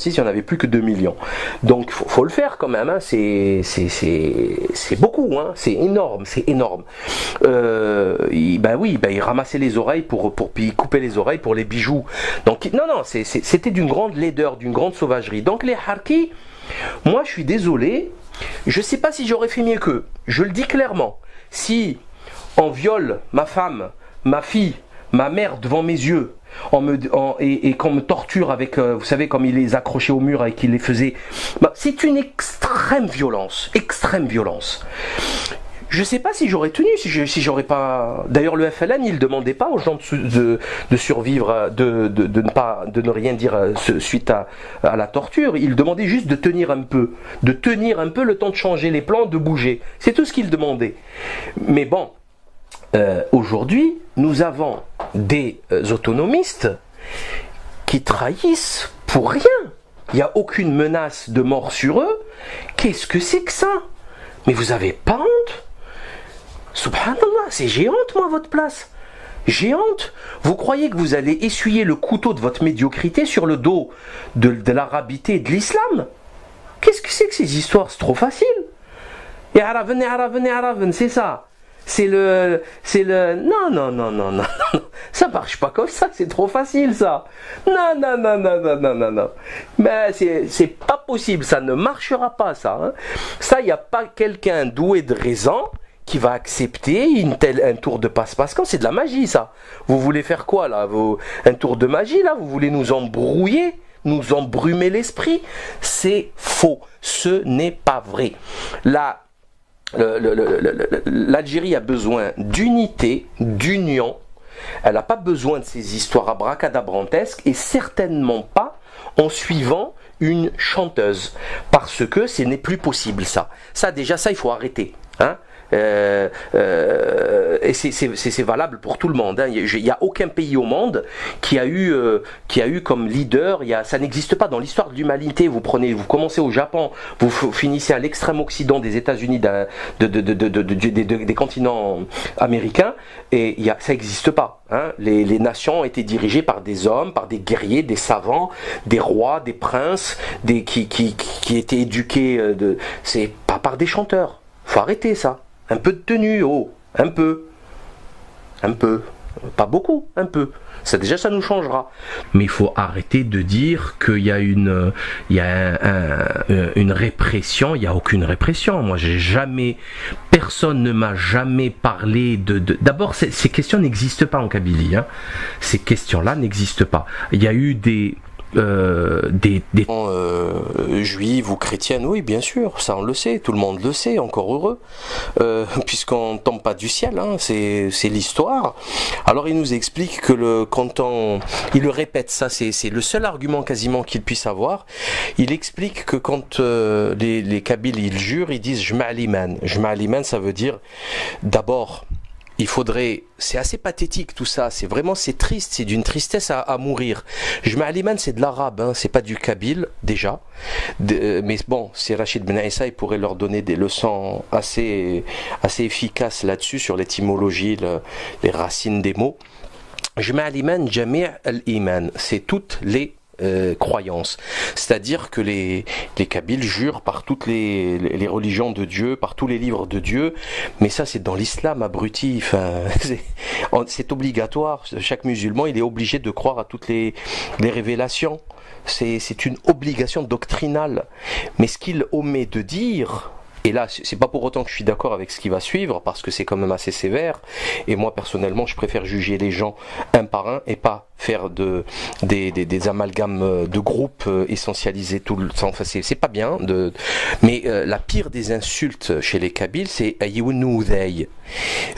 [SPEAKER 1] Il n'y en avait plus que 2 millions. Donc faut le faire quand même, hein. C'est beaucoup, hein. C'est énorme, c'est énorme. Il ramassait les oreilles pour couper les oreilles pour les bijoux. Donc non, c'était d'une grande laideur, d'une grande sauvagerie. Donc les harkis, moi je suis désolé, je ne sais pas si j'aurais fait mieux qu'eux. Je le dis clairement. Si on viole ma femme, ma fille, ma mère devant mes yeux, et qu'on me torture avec, vous savez, comme il les accrochait au mur et qu'il les faisait, c'est une extrême violence. Je ne sais pas si j'aurais tenu, si j'aurais pas. D'ailleurs, le FLN, il ne demandait pas aux gens de survivre, de ne rien dire suite à la torture. Il demandait juste de tenir un peu, le temps de changer les plans, de bouger. C'est tout ce qu'il demandait. Mais bon. Aujourd'hui, nous avons des autonomistes qui trahissent pour rien. Il n'y a aucune menace de mort sur eux. Qu'est-ce que c'est que ça? Mais vous n'avez pas honte? Subhanallah, c'est j'ai honte, moi, à votre place. J'ai honte. Vous croyez que vous allez essuyer le couteau de votre médiocrité sur le dos de l'arabité et de l'islam? Qu'est-ce que c'est que ces histoires? C'est trop facile. Et Araven, c'est ça. C'est le, non, ça marche pas comme ça, c'est trop facile ça. Non. Mais c'est pas possible, ça ne marchera pas ça. Hein. Ça, il n'y a pas quelqu'un doué de raison qui va accepter un tour de passe-passe. Quand c'est de la magie ça. Vous voulez faire quoi là? Un tour de magie là? Vous voulez nous embrouiller? Nous embrumer l'esprit? C'est faux, ce n'est pas vrai. Là, l'Algérie a besoin d'unité, d'union. Elle n'a pas besoin de ces histoires abracadabrantesques et certainement pas en suivant une chanteuse, parce que ce n'est plus possible ça. Ça déjà, ça il faut arrêter. Hein. Et c'est valable pour tout le monde. Hein. Il n'y a aucun pays au monde qui a eu comme leader. Ça n'existe pas dans l'histoire de l'humanité. Vous commencez au Japon, vous finissez à l'extrême occident des États-Unis, des continents américains, et ça n'existe pas. Hein. Les nations ont été dirigées par des hommes, par des guerriers, des savants, des rois, des princes, qui étaient éduqués. C'est pas par des chanteurs. Faut arrêter ça. Un peu de tenue, un peu, pas beaucoup, un peu. Ça déjà, ça nous changera. Mais il faut arrêter de dire qu'il y a une répression. Il n'y a aucune répression. Moi, personne ne m'a jamais parlé D'abord, ces questions n'existent pas en Kabylie. Hein. Ces questions-là n'existent pas. Il y a eu
[SPEAKER 3] juives ou chrétiennes, oui, bien sûr, ça on le sait, tout le monde le sait, encore heureux, puisqu'on ne tombe pas du ciel, hein, c'est l'histoire. Alors il nous explique que il le répète, ça c'est le seul argument quasiment qu'il puisse avoir. Il explique que quand les Kabyles ils jurent, ils disent Jma'aliman. Jma'aliman, ça veut dire d'abord. Il faudrait, c'est assez pathétique tout ça, c'est triste, c'est d'une tristesse à mourir. Jma'aliman, c'est de l'arabe, hein, c'est pas du kabyle déjà. Mais bon, c'est Rachid Ben Issa, il pourrait leur donner des leçons assez efficaces là-dessus, sur l'étymologie, les racines des mots. Jma'aliman, Jami' al-Iman, c'est toutes les croyances. C'est-à-dire que les Kabyles jurent par toutes les religions de Dieu, par tous les livres de Dieu, mais ça c'est dans l'islam, abruti. Enfin, c'est obligatoire. Chaque musulman il est obligé de croire à toutes les révélations. C'est une obligation doctrinale. Mais ce qu'il omet de dire, et là, c'est pas pour autant que je suis d'accord avec ce qui va suivre, parce que c'est quand même assez sévère, et moi personnellement je préfère juger les gens un par un et pas faire des amalgames de groupes essentialisés tout le temps. Enfin, c'est pas bien. Mais la pire des insultes chez les Kabyles, c'est Ayounoudeï.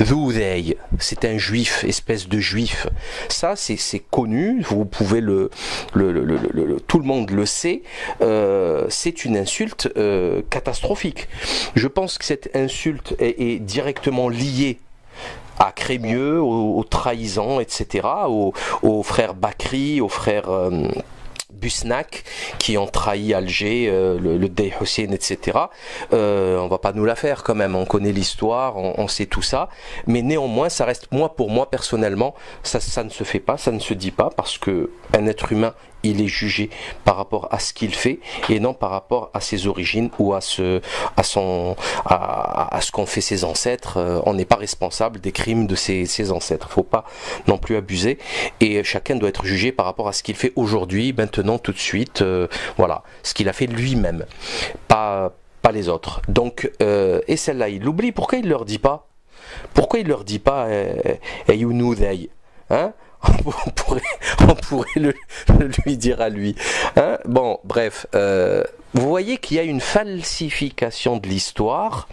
[SPEAKER 3] Zoudei, c'est un juif, espèce de juif. Ça, c'est connu. Vous pouvez tout le monde le sait. C'est une insulte catastrophique. Je pense que cette insulte est directement liée à Crémieux, aux trahisons, etc., aux frères Bakri, aux frères Busnak, qui ont trahi Alger, le Dey Hussein, etc. On va pas nous la faire quand même, on connaît l'histoire, on sait tout ça, mais néanmoins, ça reste, pour moi personnellement, ça ne se fait pas, ça ne se dit pas, parce que un être humain, il est jugé par rapport à ce qu'il fait et non par rapport à ses origines ou à ce qu'ont fait ses ancêtres. On n'est pas responsable des crimes de ses ancêtres. Faut pas non plus abuser, et chacun doit être jugé par rapport à ce qu'il fait aujourd'hui, maintenant, tout de suite. Voilà, ce qu'il a fait lui-même, pas les autres. Donc, et celle-là, il l'oublie. Pourquoi il leur dit pas Ayounoudeï, hein? On pourrait lui dire à lui. Hein, bon, bref. Vous voyez qu'il y a une falsification de l'histoire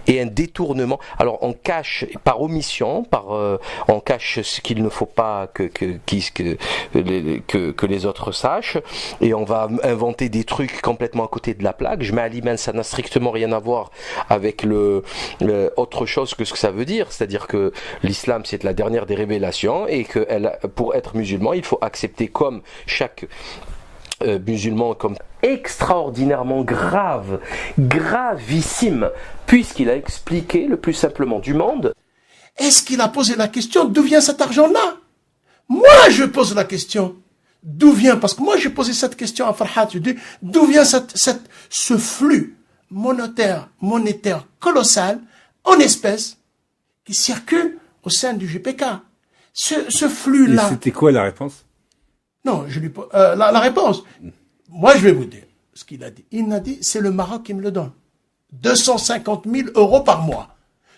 [SPEAKER 3] et un détournement. Alors on cache par omission, on cache ce qu'il ne faut pas que les autres sachent, et on va inventer des trucs complètement à côté de la plaque. Jma'aliman, ça n'a strictement rien à voir avec autre chose que ce que ça veut dire. C'est-à-dire que l'islam c'est la dernière des révélations, et que pour être musulman il faut accepter comme chaque musulman comme extraordinairement grave, gravissime, puisqu'il a expliqué le plus simplement du monde.
[SPEAKER 2] Est-ce qu'il a posé la question d'où vient cet argent-là? Moi je pose la question d'où vient, parce que moi j'ai posé cette question à Farhat, je dis d'où vient ce flux monétaire colossal en espèces qui circule au sein du GPK. Ce flux-là.
[SPEAKER 5] Et c'était quoi la réponse?
[SPEAKER 2] Non, je lui pose la réponse. Moi, je vais vous dire ce qu'il a dit. Il a dit, c'est le Maroc qui me le donne. 250 000 € par mois.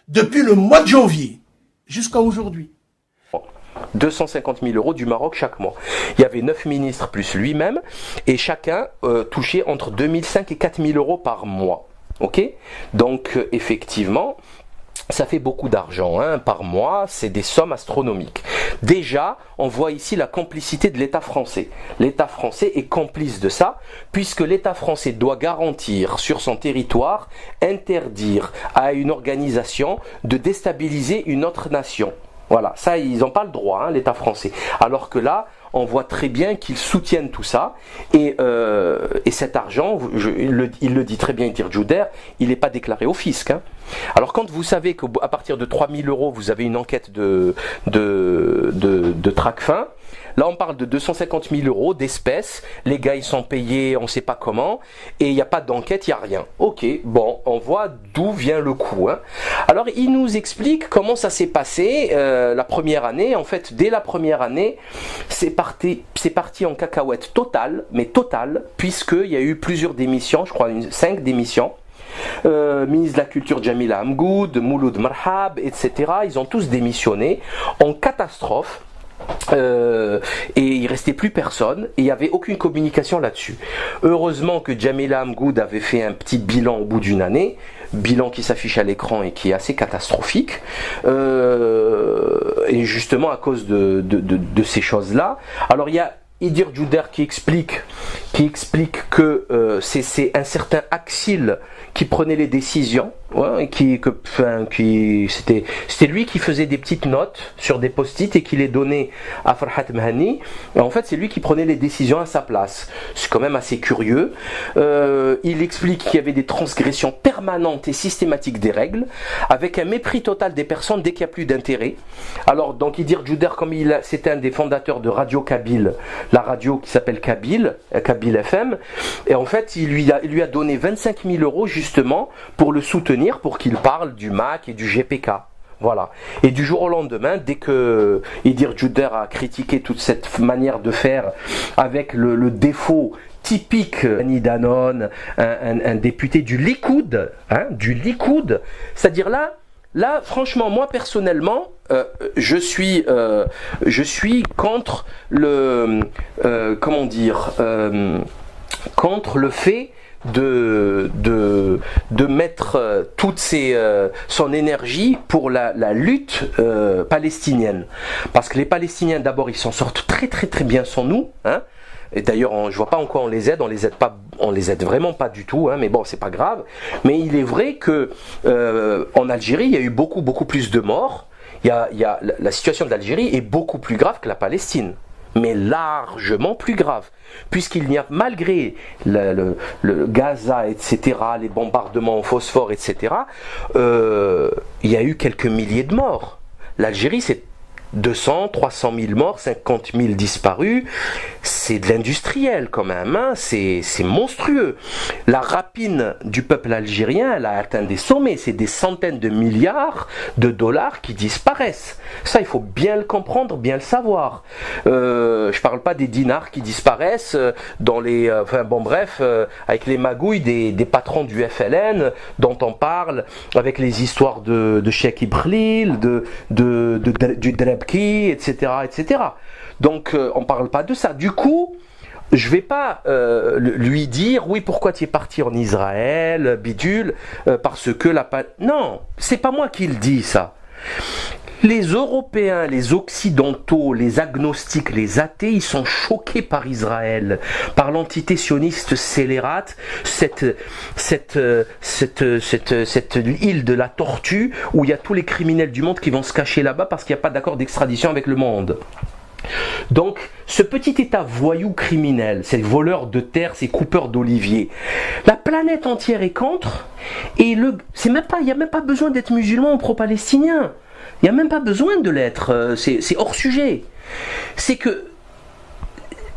[SPEAKER 2] Depuis le mois de janvier jusqu'à aujourd'hui.
[SPEAKER 3] 250 000 € du Maroc chaque mois. Il y avait 9 ministres plus lui-même, et chacun touchait entre 2005 et 4 000 € par mois. Ok? Donc, effectivement, ça fait beaucoup d'argent, hein, par mois, c'est des sommes astronomiques. Déjà, on voit ici la complicité de l'État français. L'État français est complice de ça, puisque l'État français doit garantir sur son territoire, interdire à une organisation de déstabiliser une autre nation. Voilà, ça ils n'ont pas le droit, hein, l'État français. Alors que là, on voit très bien qu'ils soutiennent tout ça, et cet argent, il le dit très bien, Idir Djouder, il n'est pas déclaré au fisc. Hein. Alors quand vous savez qu'à partir de 3 000 €, vous avez une enquête de Tracfin, là on parle de 250 000 € d'espèces, les gars ils sont payés, on ne sait pas comment, et il n'y a pas d'enquête, il n'y a rien. Ok, bon, on voit d'où vient le coup. Hein. Alors il nous explique comment ça s'est passé la première année. En fait, dès la première année, c'est parti en cacahuète totale, mais totale, puisqu'il y a eu plusieurs démissions, je crois 5 démissions. Ministre de la Culture Jamila Amgoud, Mouloud Marhab, etc. Ils ont tous démissionné en catastrophe.
[SPEAKER 1] Et il restait plus personne et il n'y avait aucune communication là-dessus. Heureusement que Jamila Amgoud avait fait un petit bilan au bout d'une année, bilan qui s'affiche à l'écran et qui est assez catastrophique, et justement à cause de ces choses-là. Alors il y a Idir Djouder qui explique que c'est un certain Axil qui prenait les décisions, ouais, c'était lui qui faisait des petites notes sur des post-it et qui les donnait à Farhat Mehani. Et en fait, c'est lui qui prenait les décisions à sa place. C'est quand même assez curieux. Il explique qu'il y avait des transgressions permanentes et systématiques des règles, avec un mépris total des personnes dès qu'il n'y a plus d'intérêt. Alors, donc, Idir Djouder, comme c'était un des fondateurs de Radio Kabyle, la radio qui s'appelle Kabyle FM, et en fait, il lui a donné 25 000 € justement pour le soutenir, pour qu'il parle du MAC et du GPK. Voilà. Et du jour au lendemain, dès que Idir Djouder a critiqué toute cette manière de faire avec le défaut typique Annie Danone, un député du Likoud, c'est-à-dire là, franchement, moi personnellement, je suis contre contre le fait de mettre toute son énergie pour la lutte palestinienne, parce que les Palestiniens d'abord ils s'en sortent très très très bien sans nous, hein. Et d'ailleurs je vois pas en quoi on les aide vraiment pas du tout, hein, mais bon c'est pas grave. Mais il est vrai que en Algérie il y a eu beaucoup plus de morts. La situation de l'Algérie est beaucoup plus grave que la Palestine, mais largement plus grave, puisqu'il n'y a, malgré le Gaza, etc., les bombardements au phosphore, etc., il y a eu quelques milliers de morts. L'Algérie, c'est 200, 300 000 morts, 50 000 disparus, c'est de l'industriel quand même, hein, c'est monstrueux. La rapine du peuple algérien, elle a atteint des sommets, c'est des centaines de milliards de dollars qui disparaissent. Ça, il faut bien le comprendre, bien le savoir. Je parle pas des dinars qui disparaissent dans les... avec les magouilles des patrons du FLN, dont on parle, avec les histoires de Cheikh Ibrahim, du Drebki, etc., etc. Donc, on parle pas de ça. Du coup, je vais pas lui dire oui, pourquoi tu es parti en Israël, bidule, parce que non, c'est pas moi qui le dis ça. Les Européens, les Occidentaux, les agnostiques, les athées, ils sont choqués par Israël, par l'entité sioniste scélérate, cette île de la tortue où il y a tous les criminels du monde qui vont se cacher là-bas parce qu'il n'y a pas d'accord d'extradition avec le monde. Donc, ce petit état voyou criminel, ces voleurs de terre, ces coupeurs d'oliviers, la planète entière est contre, et il n'y a même pas besoin d'être musulman ou pro-palestinien. Il n'y a même pas besoin de l'être, c'est hors sujet. C'est que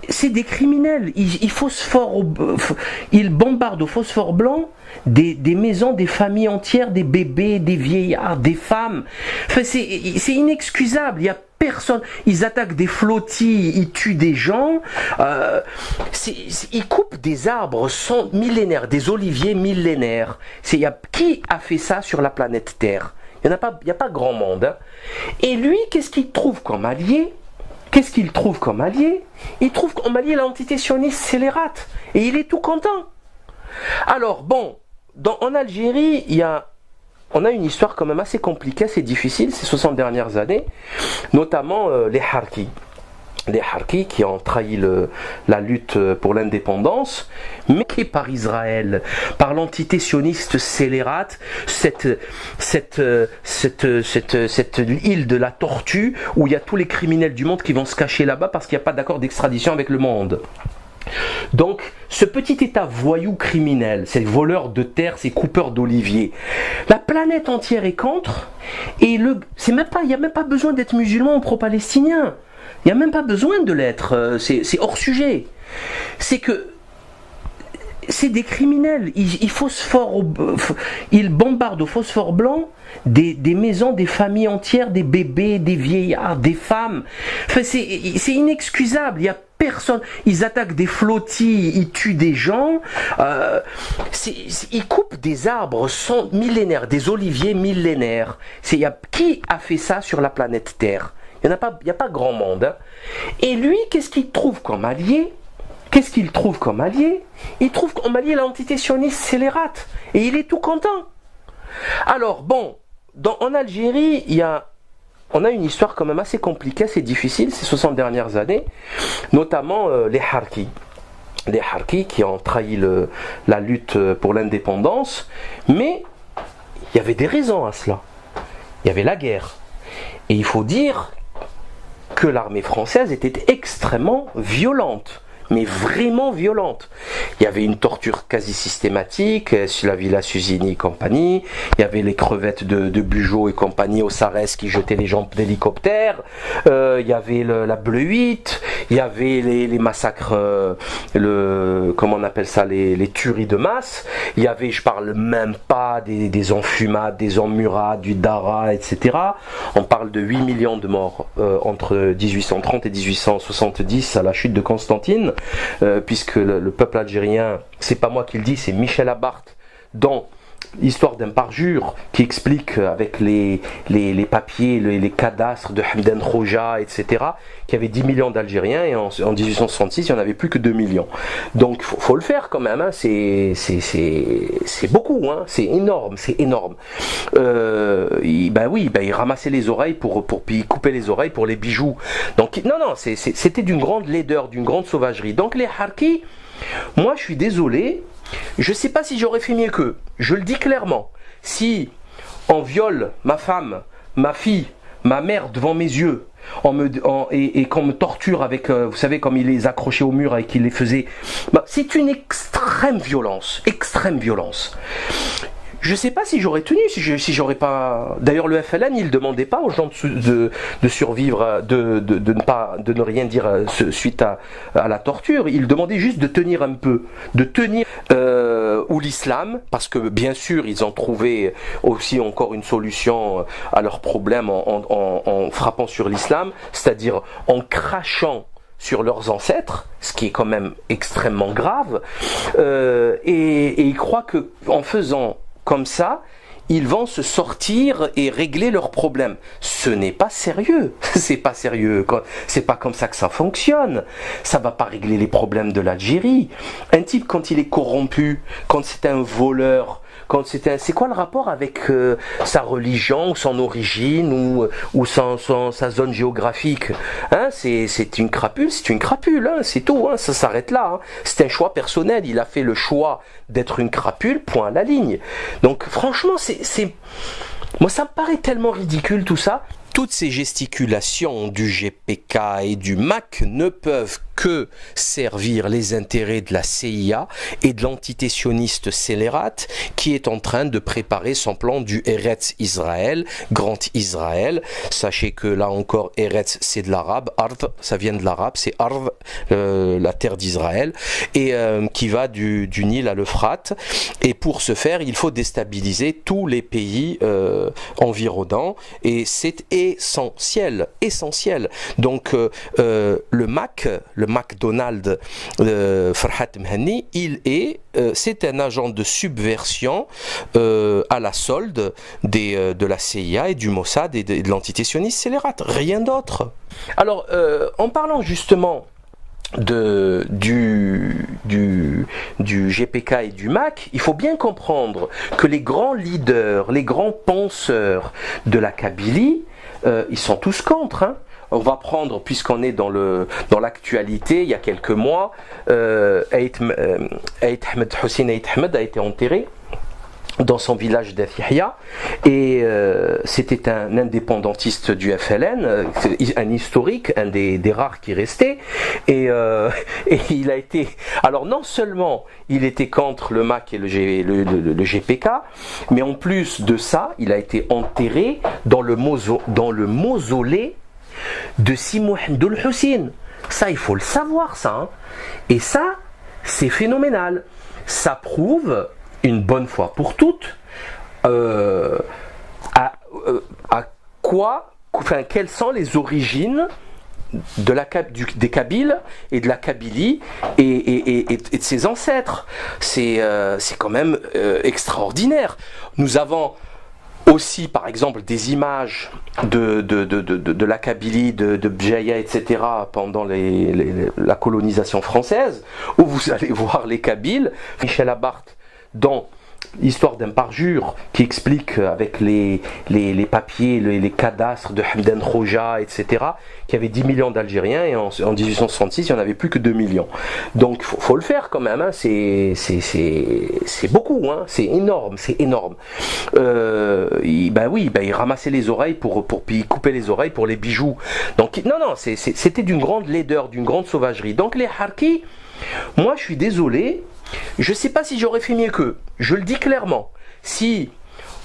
[SPEAKER 1] c'est des criminels, ils bombardent au phosphore blanc des maisons, des familles entières, des bébés, des vieillards, des femmes. Enfin, c'est inexcusable, il n'y a personne. Ils attaquent des flottilles, ils tuent des gens, ils coupent des arbres millénaires, des oliviers millénaires. Qui a fait ça sur la planète Terre? Il n'y a pas grand monde. Hein. Et lui, qu'est-ce qu'il trouve comme allié? Il trouve comme allié l'entité sioniste scélérate. Et il est tout content. Alors, bon, en Algérie, on a une histoire quand même assez compliquée, assez difficile ces 60 dernières années, notamment les Harkis. Les Harkis qui ont trahi la lutte pour l'indépendance, mais qui est par Israël, par l'entité sioniste scélérate, cette île de la tortue où il y a tous les criminels du monde qui vont se cacher là-bas parce qu'il n'y a pas d'accord d'extradition avec le monde. Donc, ce petit état voyou criminel, ces voleurs de terre, ces coupeurs d'oliviers, la planète entière est contre, et il n'y a même pas besoin d'être musulman ou pro-palestinien. Il n'y a même pas besoin de l'être, c'est hors sujet. C'est que c'est des criminels, ils bombardent au phosphore blanc des maisons, des familles entières, des bébés, des vieillards, des femmes. Enfin, c'est inexcusable, il n'y a personne. Ils attaquent des flottilles, ils tuent des gens, ils coupent des arbres millénaires, des oliviers millénaires. Qui a fait ça sur la planète Terre? Il n'y a pas grand monde. Hein. Et lui, qu'est-ce qu'il trouve comme allié? Il trouve comme allié l'entité sioniste scélérate. Et il est tout content. Alors, bon, en Algérie, on a une histoire quand même assez compliquée, assez difficile ces 60 dernières années, notamment les Harkis. Les Harkis qui ont trahi la lutte pour l'indépendance, mais il y avait des raisons à cela. Il y avait la guerre. Et il faut dire que l'armée française était extrêmement violente. Mais vraiment violente. Il y avait une torture quasi systématique sur la Villa Susini et compagnie. Il y avait les crevettes de Bugeaud et compagnie au Sarès qui jetaient les gens d'hélicoptère. Il y avait la Bleu 8. Il y avait les massacres, comment on appelle ça, les tueries de masse. Il y avait, je parle même pas des enfumades, des emmurades, du Dara, etc. On parle de 8 millions de morts entre 1830 et 1870 à la chute de Constantine. Puisque le peuple algérien, c'est pas moi qui le dis, c'est Michel Abarth dans l'histoire d'un parjure qui explique avec les papiers, les cadastres de Hamdan Khoja, etc., qu'il y avait 10 millions d'Algériens et en 1866 il n'y en avait plus que 2 millions. Donc faut le faire quand même, hein. C'est beaucoup, hein. C'est énorme. Il ramassait les oreilles pour couper les oreilles pour les bijoux. Donc non, c'était d'une grande laideur, d'une grande sauvagerie. Donc les Harkis, moi je suis désolé, je ne sais pas si j'aurais fait mieux qu'eux. Je le dis clairement. Si on viole ma femme, ma fille, ma mère devant mes yeux, et qu'on me torture avec, vous savez, comme il les accrochait au mur et qu'il les faisait, c'est une extrême violence. Je ne sais pas si j'aurais tenu, si j'aurais pas. D'ailleurs, le FLN, il ne demandait pas aux gens de survivre, de ne rien dire suite à la torture. Il demandait juste de tenir un peu, ou l'islam, parce que bien sûr, ils ont trouvé aussi encore une solution à leurs problèmes en frappant sur l'islam, c'est-à-dire en crachant sur leurs ancêtres, ce qui est quand même extrêmement grave, et ils croient que en faisant comme ça, ils vont se sortir et régler leurs problèmes. Ce n'est pas sérieux. C'est pas sérieux. C'est pas comme ça que ça fonctionne. Ça va pas régler les problèmes de l'Algérie. Un type, quand il est corrompu, quand c'est un voleur, c'est quoi le rapport avec sa religion, ou son origine, ou sa zone géographique, hein? C'est une crapule, hein? C'est tout, hein? Ça s'arrête là. Hein? C'est un choix personnel. Il a fait le choix d'être une crapule, point à la ligne. Donc franchement, moi ça me paraît tellement ridicule tout ça.
[SPEAKER 3] Toutes ces gesticulations du GPK et du MAC ne peuvent que servir les intérêts de la CIA et de l'entité sioniste scélérate qui est en train de préparer son plan du Eretz Israël, Grand Israël. Sachez que là encore, Eretz c'est de l'arabe, Arv ça vient de l'arabe, c'est Arv, la terre d'Israël, et qui va du Nil à l'Euphrate. Et pour ce faire, il faut déstabiliser tous les pays environnants, et c'est essentiel. Donc le McDonald's Farhat Mhenni, c'est un agent de subversion à la solde de la CIA et du Mossad et de l'entité sioniste scélérate, rien d'autre.
[SPEAKER 1] Alors, en parlant justement du GPK et du MAC, il faut bien comprendre que les grands leaders, les grands penseurs de la Kabylie, ils sont tous contre, hein. On va prendre, puisqu'on est dans l'actualité, il y a quelques mois, Aït Hussein Aït Ahmed a été enterré dans son village d'Athihya, et c'était un indépendantiste du FLN, un historique, un des rares qui restait, et il a été, alors non seulement il était contre le MAC et le GPK, mais en plus de ça, il a été enterré dans le mausolée de Si Mohamedou Hussein. Ça, il faut le savoir, ça, hein. Et ça, c'est phénoménal. Ça prouve une bonne fois pour toutes quelles sont les origines des Kabyles et de la Kabylie et de ses ancêtres. C'est quand même extraordinaire. Nous avons aussi, par exemple, des images de la Kabylie, de Bjaya, etc., pendant la colonisation française, où vous allez voir les Kabyles. Michel Abarth, dans l'histoire d'un parjure, qui explique avec les papiers, les cadastres de Hamdan Khoja, etc., qu'il y avait 10 millions d'Algériens, et en 1866, il n'y en avait plus que 2 millions. Donc, faut le faire quand même, hein. C'est beaucoup, hein. C'est énorme, c'est énorme. Il ramassait les oreilles pour couper les oreilles pour les bijoux. Donc, non, c'était d'une grande laideur, d'une grande sauvagerie. Donc, les Harkis, moi, je suis désolé, je ne sais pas si j'aurais fait mieux qu'eux. Je le dis clairement. Si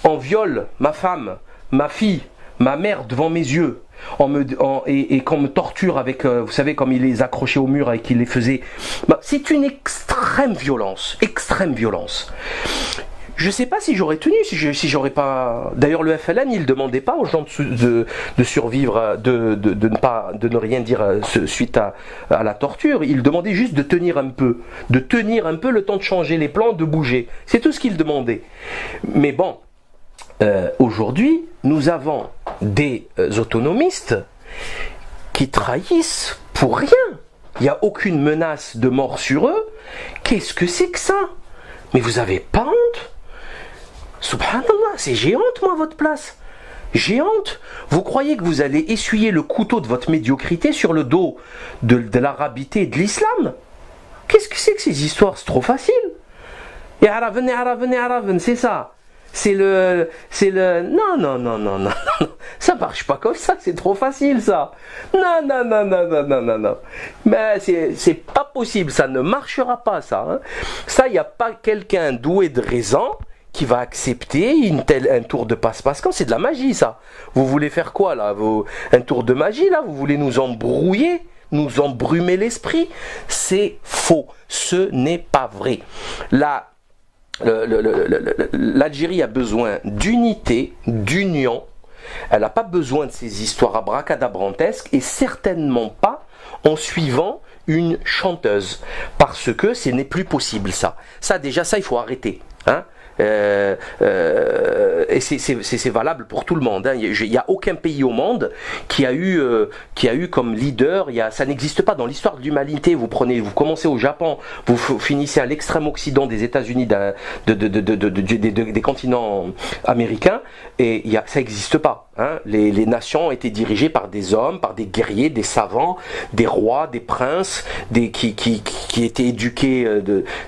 [SPEAKER 1] on viole ma femme, ma fille, ma mère devant mes yeux, et qu'on me torture avec, vous savez, comme il les accrochait au mur et qu'il les faisait, c'est une extrême violence. Extrême violence. Je ne sais pas si j'aurais tenu, si j'aurais pas. D'ailleurs, le FLN, il ne demandait pas aux gens de survivre, de ne rien dire suite à la torture. Il demandait juste de tenir un peu, le temps de changer les plans, de bouger. C'est tout ce qu'il demandait. Mais bon, aujourd'hui, nous avons des autonomistes qui trahissent pour rien. Il n'y a aucune menace de mort sur eux. Qu'est-ce que c'est que ça? Mais vous avez pas honte? Subhanallah, c'est géante, moi, votre place. Géante. Vous croyez que vous allez essuyer le couteau de votre médiocrité sur le dos de l'arabité et de l'islam? Qu'est-ce que c'est que ces histoires? C'est trop facile. Et Araven, c'est ça. C'est le... Non. Ça marche pas comme ça, c'est trop facile, ça. Non. Mais c'est pas possible, ça ne marchera pas, ça. Hein. Ça, il n'y a pas quelqu'un doué de raison qui va accepter un tour de passe-passe. Quand c'est de la magie, ça. Vous voulez faire quoi, là? Un tour de magie, là? Vous voulez nous embrouiller? Nous embrumer l'esprit? C'est faux. Ce n'est pas vrai. L'Algérie a besoin d'unité, d'union. Elle n'a pas besoin de ces histoires abracadabrantesques, et certainement pas en suivant une chanteuse. Parce que ce n'est plus possible, ça. Ça, déjà, ça, il faut arrêter. Hein? Et c'est valable pour tout le monde. Hein. Il n'y a aucun pays au monde qui a eu comme leader. Ça n'existe pas dans l'histoire de l'humanité. Vous commencez au Japon, vous finissez à l'extrême occident des États-Unis, des continents américains, et ça n'existe pas. Hein. Les nations ont été dirigées par des hommes, par des guerriers, des savants, des rois, des princes, qui étaient éduqués.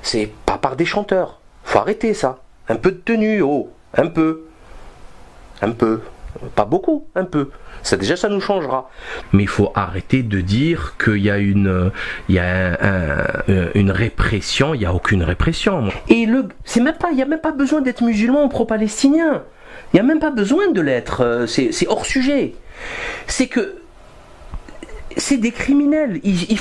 [SPEAKER 1] C'est pas par des chanteurs. Faut arrêter ça. Un peu de tenue, un peu. Pas beaucoup, un peu. Ça, déjà, ça nous changera. Mais il faut arrêter de dire qu'il y a une répression. Il n'y a aucune répression. Et il n'y a même pas besoin d'être musulman ou pro-palestinien. Il n'y a même pas besoin de l'être. C'est hors sujet. C'est que c'est des criminels. Ils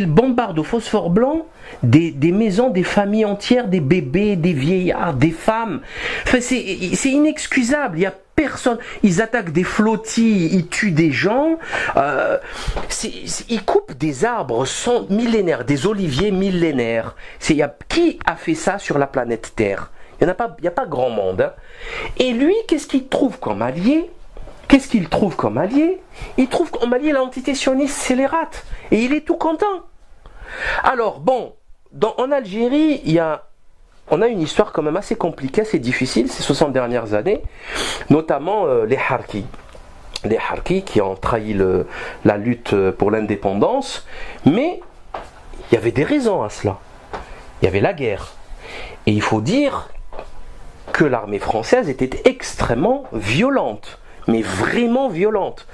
[SPEAKER 1] bombardent au phosphore blanc des maisons, des familles entières, des bébés, des vieillards, des femmes. Enfin, c'est inexcusable. Il n'y a personne. Ils attaquent des flottilles, ils tuent des gens. Ils coupent des arbres millénaires, des oliviers millénaires. Qui a fait ça sur la planète Terre? Il n'y a pas grand monde. Hein. Et lui, qu'est-ce qu'il trouve comme allié? Il trouve comme allié l'entité sioniste scélérate. Et il est tout content. Alors, bon, en Algérie, on a une histoire quand même assez compliquée, assez difficile, ces 60 dernières années, notamment les Harkis. Les Harkis qui ont trahi la lutte pour l'indépendance, mais il y avait des raisons à cela. Il y avait la guerre. Et il faut dire que l'armée française était extrêmement violente. Mais vraiment violente.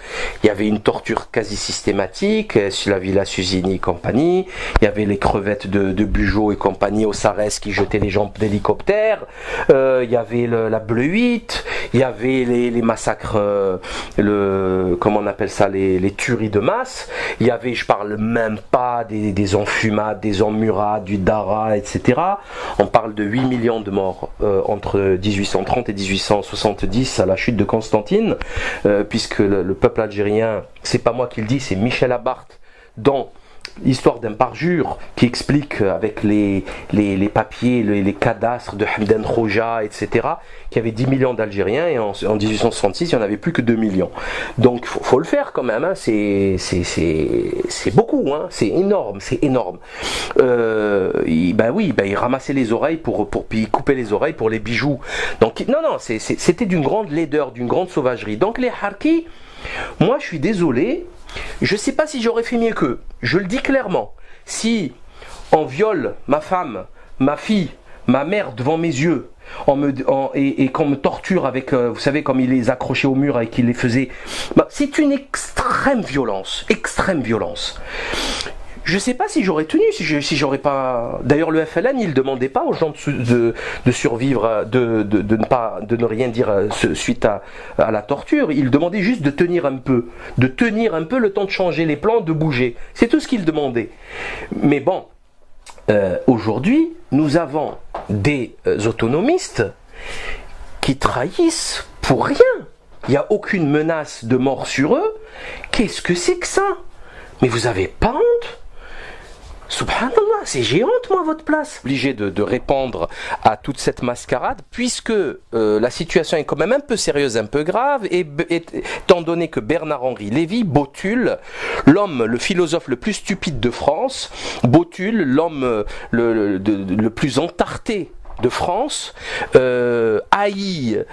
[SPEAKER 1] Il y avait une torture quasi systématique sur la Villa Susini et compagnie. Il y avait les crevettes de Bugeaud et compagnie au Sarès qui jetaient les gens d'hélicoptère. Il y avait la Bleu 8. Il y avait les massacres, comment on appelle ça, les tueries de masse. Il y avait, je parle même pas des enfumades, des emmurades, du Dara, etc. On parle de 8 millions de morts entre 1830 et 1870 à la chute de Constantine. Puisque le peuple algérien, c'est pas moi qui le dis, c'est Michel Abarth dans l'histoire d'un parjure qui explique avec les papiers, les cadastres de Hamdan Khoja, etc., qu'il y avait 10 millions d'Algériens et en 1866, il n'y en avait plus que 2 millions. Donc, faut le faire quand même, hein. C'est beaucoup, hein. C'est énorme, c'est énorme. Il ramassait les oreilles puis il coupait les oreilles pour les bijoux. Donc, non, c'était d'une grande laideur, d'une grande sauvagerie. Donc, les Harkis, moi, je suis désolé, je ne sais pas si j'aurais fait mieux qu'eux. Je le dis clairement. Si on viole ma femme, ma fille, ma mère devant mes yeux, et qu'on me torture avec, vous savez, comme il les accrochait au mur et qu'il les faisait, c'est une extrême violence. Extrême violence. Je ne sais pas si j'aurais tenu, si j'aurais pas. D'ailleurs, le FLN, il ne demandait pas aux gens de survivre, de ne rien dire suite à la torture. Il demandait juste de tenir un peu le temps de changer les plans, de bouger. C'est tout ce qu'il demandait. Mais bon, aujourd'hui, nous avons des autonomistes qui trahissent pour rien. Il n'y a aucune menace de mort sur eux. Qu'est-ce que c'est que ça? Mais vous avez pas honte? Subhanallah, c'est géante, moi, à votre place. Obligé de répondre à toute cette mascarade, puisque la situation est quand même un peu sérieuse, un peu grave, et étant donné que Bernard-Henri Lévy, Botul, l'homme, le philosophe le plus stupide de France, Botul, l'homme le plus entarté de France, haï,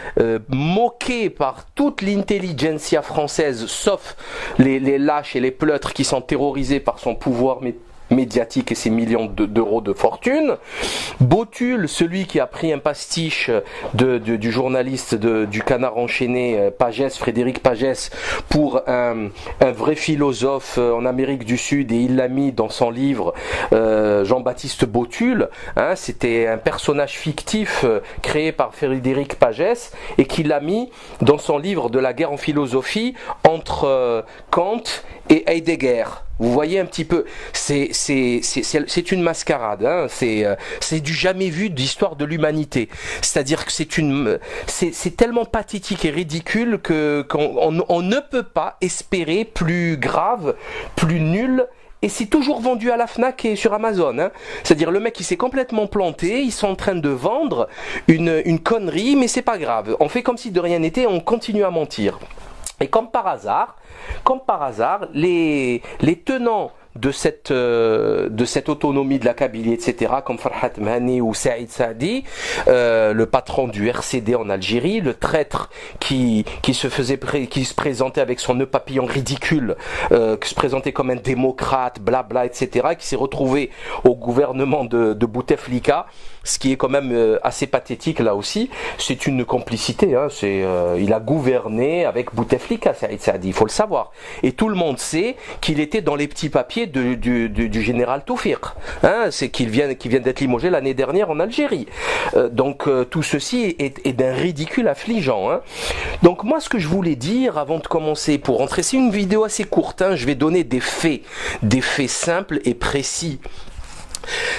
[SPEAKER 1] moqué par toute l'intelligentsia française, sauf les lâches et les pleutres qui sont terrorisés par son pouvoir médiatique et ses millions d'euros de fortune. Botul, celui qui a pris un pastiche du journaliste du Canard enchaîné, Pagès, Frédéric Pagès, pour un vrai philosophe en Amérique du Sud, et il l'a mis dans son livre Jean-Baptiste Botul, hein, c'était un personnage fictif créé par Frédéric Pagès et qu'il a mis dans son livre de la guerre en philosophie entre Kant et Heidegger. Vous voyez un petit peu, c'est une mascarade, hein, c'est du jamais vu de l'histoire de l'humanité. C'est-à-dire que c'est tellement pathétique et ridicule qu'on ne peut pas espérer plus grave, plus nul. Et c'est toujours vendu à la Fnac et sur Amazon, hein. C'est-à-dire le mec il s'est complètement planté, ils sont en train de vendre une connerie, mais c'est pas grave. On fait comme si de rien n'était, on continue à mentir. Et comme par hasard, les tenants de cette autonomie de la Kabylie, etc., comme Farhat Mehani ou Saïd Saadi, le patron du RCD en Algérie, le traître qui se présentait avec son nœud papillon ridicule, qui se présentait comme un démocrate, blabla, etc., qui s'est retrouvé au gouvernement de Bouteflika, ce qui est quand même assez pathétique là aussi. C'est une complicité, hein, il a gouverné avec Bouteflika, Saïd Saadi, il faut le savoir. Et tout le monde sait qu'il était dans les petits papiers du général Toufiq, hein, c'est qu'il vient d'être limogé l'année dernière en Algérie. Donc tout ceci est d'un ridicule affligeant, hein. Donc moi ce que je voulais dire avant de commencer, pour rentrer, c'est une vidéo assez courte, hein, je vais donner des faits simples et précis.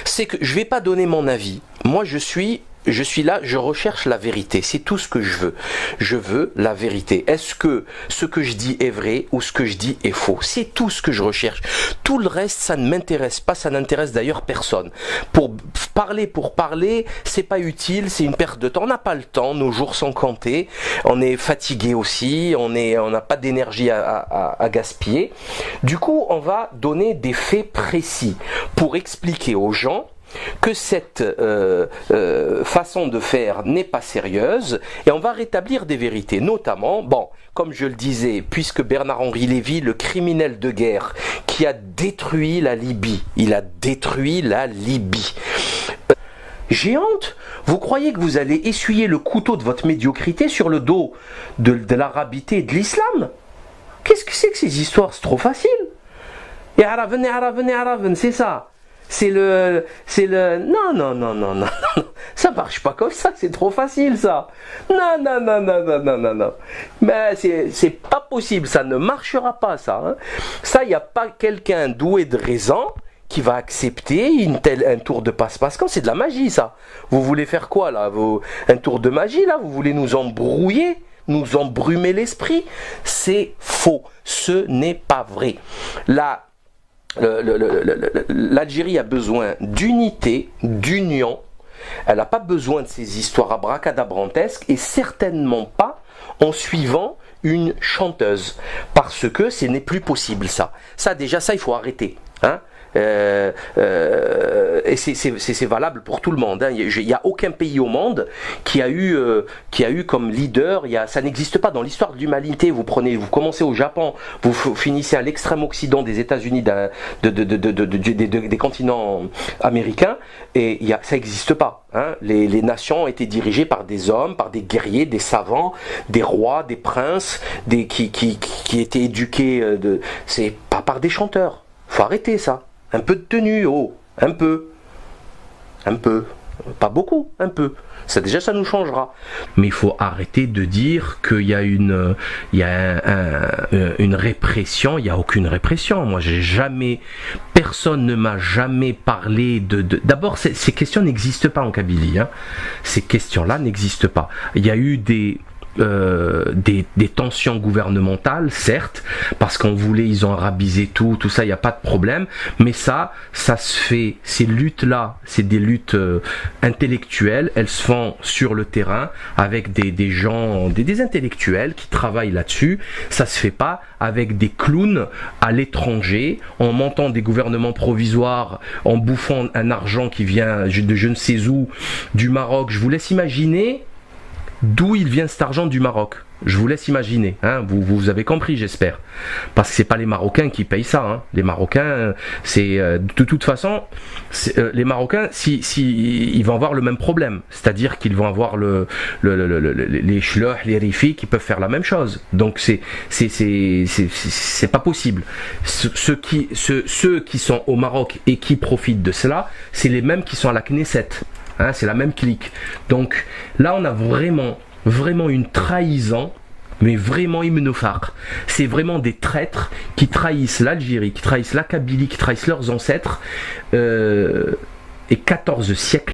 [SPEAKER 1] C'est que je vais pas donner mon avis. Moi je suis là, je recherche la vérité, c'est tout ce que je veux. Je veux la vérité. Est-ce que ce que je dis est vrai ou ce que je dis est faux? C'est tout ce que je recherche. Tout le reste, ça ne m'intéresse pas, ça n'intéresse d'ailleurs personne. Pour parler, c'est pas utile, c'est une perte de temps. On n'a pas le temps, nos jours sont comptés, on est fatigué aussi, on n'a pas d'énergie à gaspiller. Du coup, on va donner des faits précis pour expliquer aux gens que cette façon de faire n'est pas sérieuse, et on va rétablir des vérités, notamment, comme je le disais, puisque Bernard-Henri Lévy, le criminel de guerre qui a détruit la Libye, j'ai honte. Vous croyez que vous allez essuyer le couteau de votre médiocrité sur le dos de l'arabité et de l'islam? Qu'est-ce que c'est que ces histoires? C'est trop facile. Et Araven, c'est ça. C'est le... Non. Ça marche pas comme ça, c'est trop facile ça. Non. Mais c'est pas possible, ça ne marchera pas ça. Hein. Ça, il n'y a pas quelqu'un doué de raison qui va accepter un tour de passe-passe. Quand c'est de la magie ça. Vous voulez faire quoi là? Un tour de magie là? Vous voulez nous embrouiller? Nous embrumer l'esprit? C'est faux. Ce n'est pas vrai. l'Algérie a besoin d'unité, d'union. Elle n'a pas besoin de ces histoires abracadabrantesques et certainement pas en suivant une chanteuse. Parce que ce n'est plus possible ça. Ça déjà, ça il faut arrêter. Hein. Et c'est valable pour tout le monde. Hein. Il n'y a aucun pays au monde qui a eu comme leader. Ça n'existe pas dans l'histoire de l'humanité. Vous commencez au Japon, vous finissez à l'extrême occident des États-Unis, des continents américains, et ça n'existe pas. Hein. Les nations ont été dirigées par des hommes, par des guerriers, des savants, des rois, des princes, qui étaient éduqués. C'est pas par des chanteurs. Faut arrêter ça. Un peu de tenue, un peu, pas beaucoup, un peu. Ça déjà, ça nous changera. Mais il faut arrêter de dire qu'il y a une répression. Il n'y a aucune répression. Moi, personne ne m'a jamais parlé D'abord, ces questions n'existent pas en Kabylie. Hein. Ces questions-là n'existent pas. Il y a eu des tensions gouvernementales, certes, parce qu'on voulait, ils ont arabisé tout ça, il n'y a pas de problème, mais ça se fait, ces luttes-là, c'est des luttes intellectuelles, elles se font sur le terrain, avec des gens, des intellectuels qui travaillent là-dessus, ça se fait pas avec des clowns à l'étranger, en montant des gouvernements provisoires, en bouffant un argent qui vient de je ne sais où, du Maroc. Je vous laisse imaginer d'où il vient cet argent du Maroc. Je vous laisse imaginer, hein, vous avez compris, j'espère. Parce que c'est pas les Marocains qui payent ça. Hein. Les Marocains, c'est de toute façon, les Marocains, ils vont avoir le même problème. C'est-à-dire qu'ils vont avoir les shloh, les rifi qui peuvent faire la même chose. Donc c'est pas possible. Ceux qui sont au Maroc et qui profitent de cela, c'est les mêmes qui sont à la Knesset. Hein, c'est la même clique. Donc là, on a vraiment une trahison, mais vraiment immunophare. C'est vraiment des traîtres qui trahissent l'Algérie, qui trahissent la Kabylie, qui trahissent leurs ancêtres. Et 14 siècles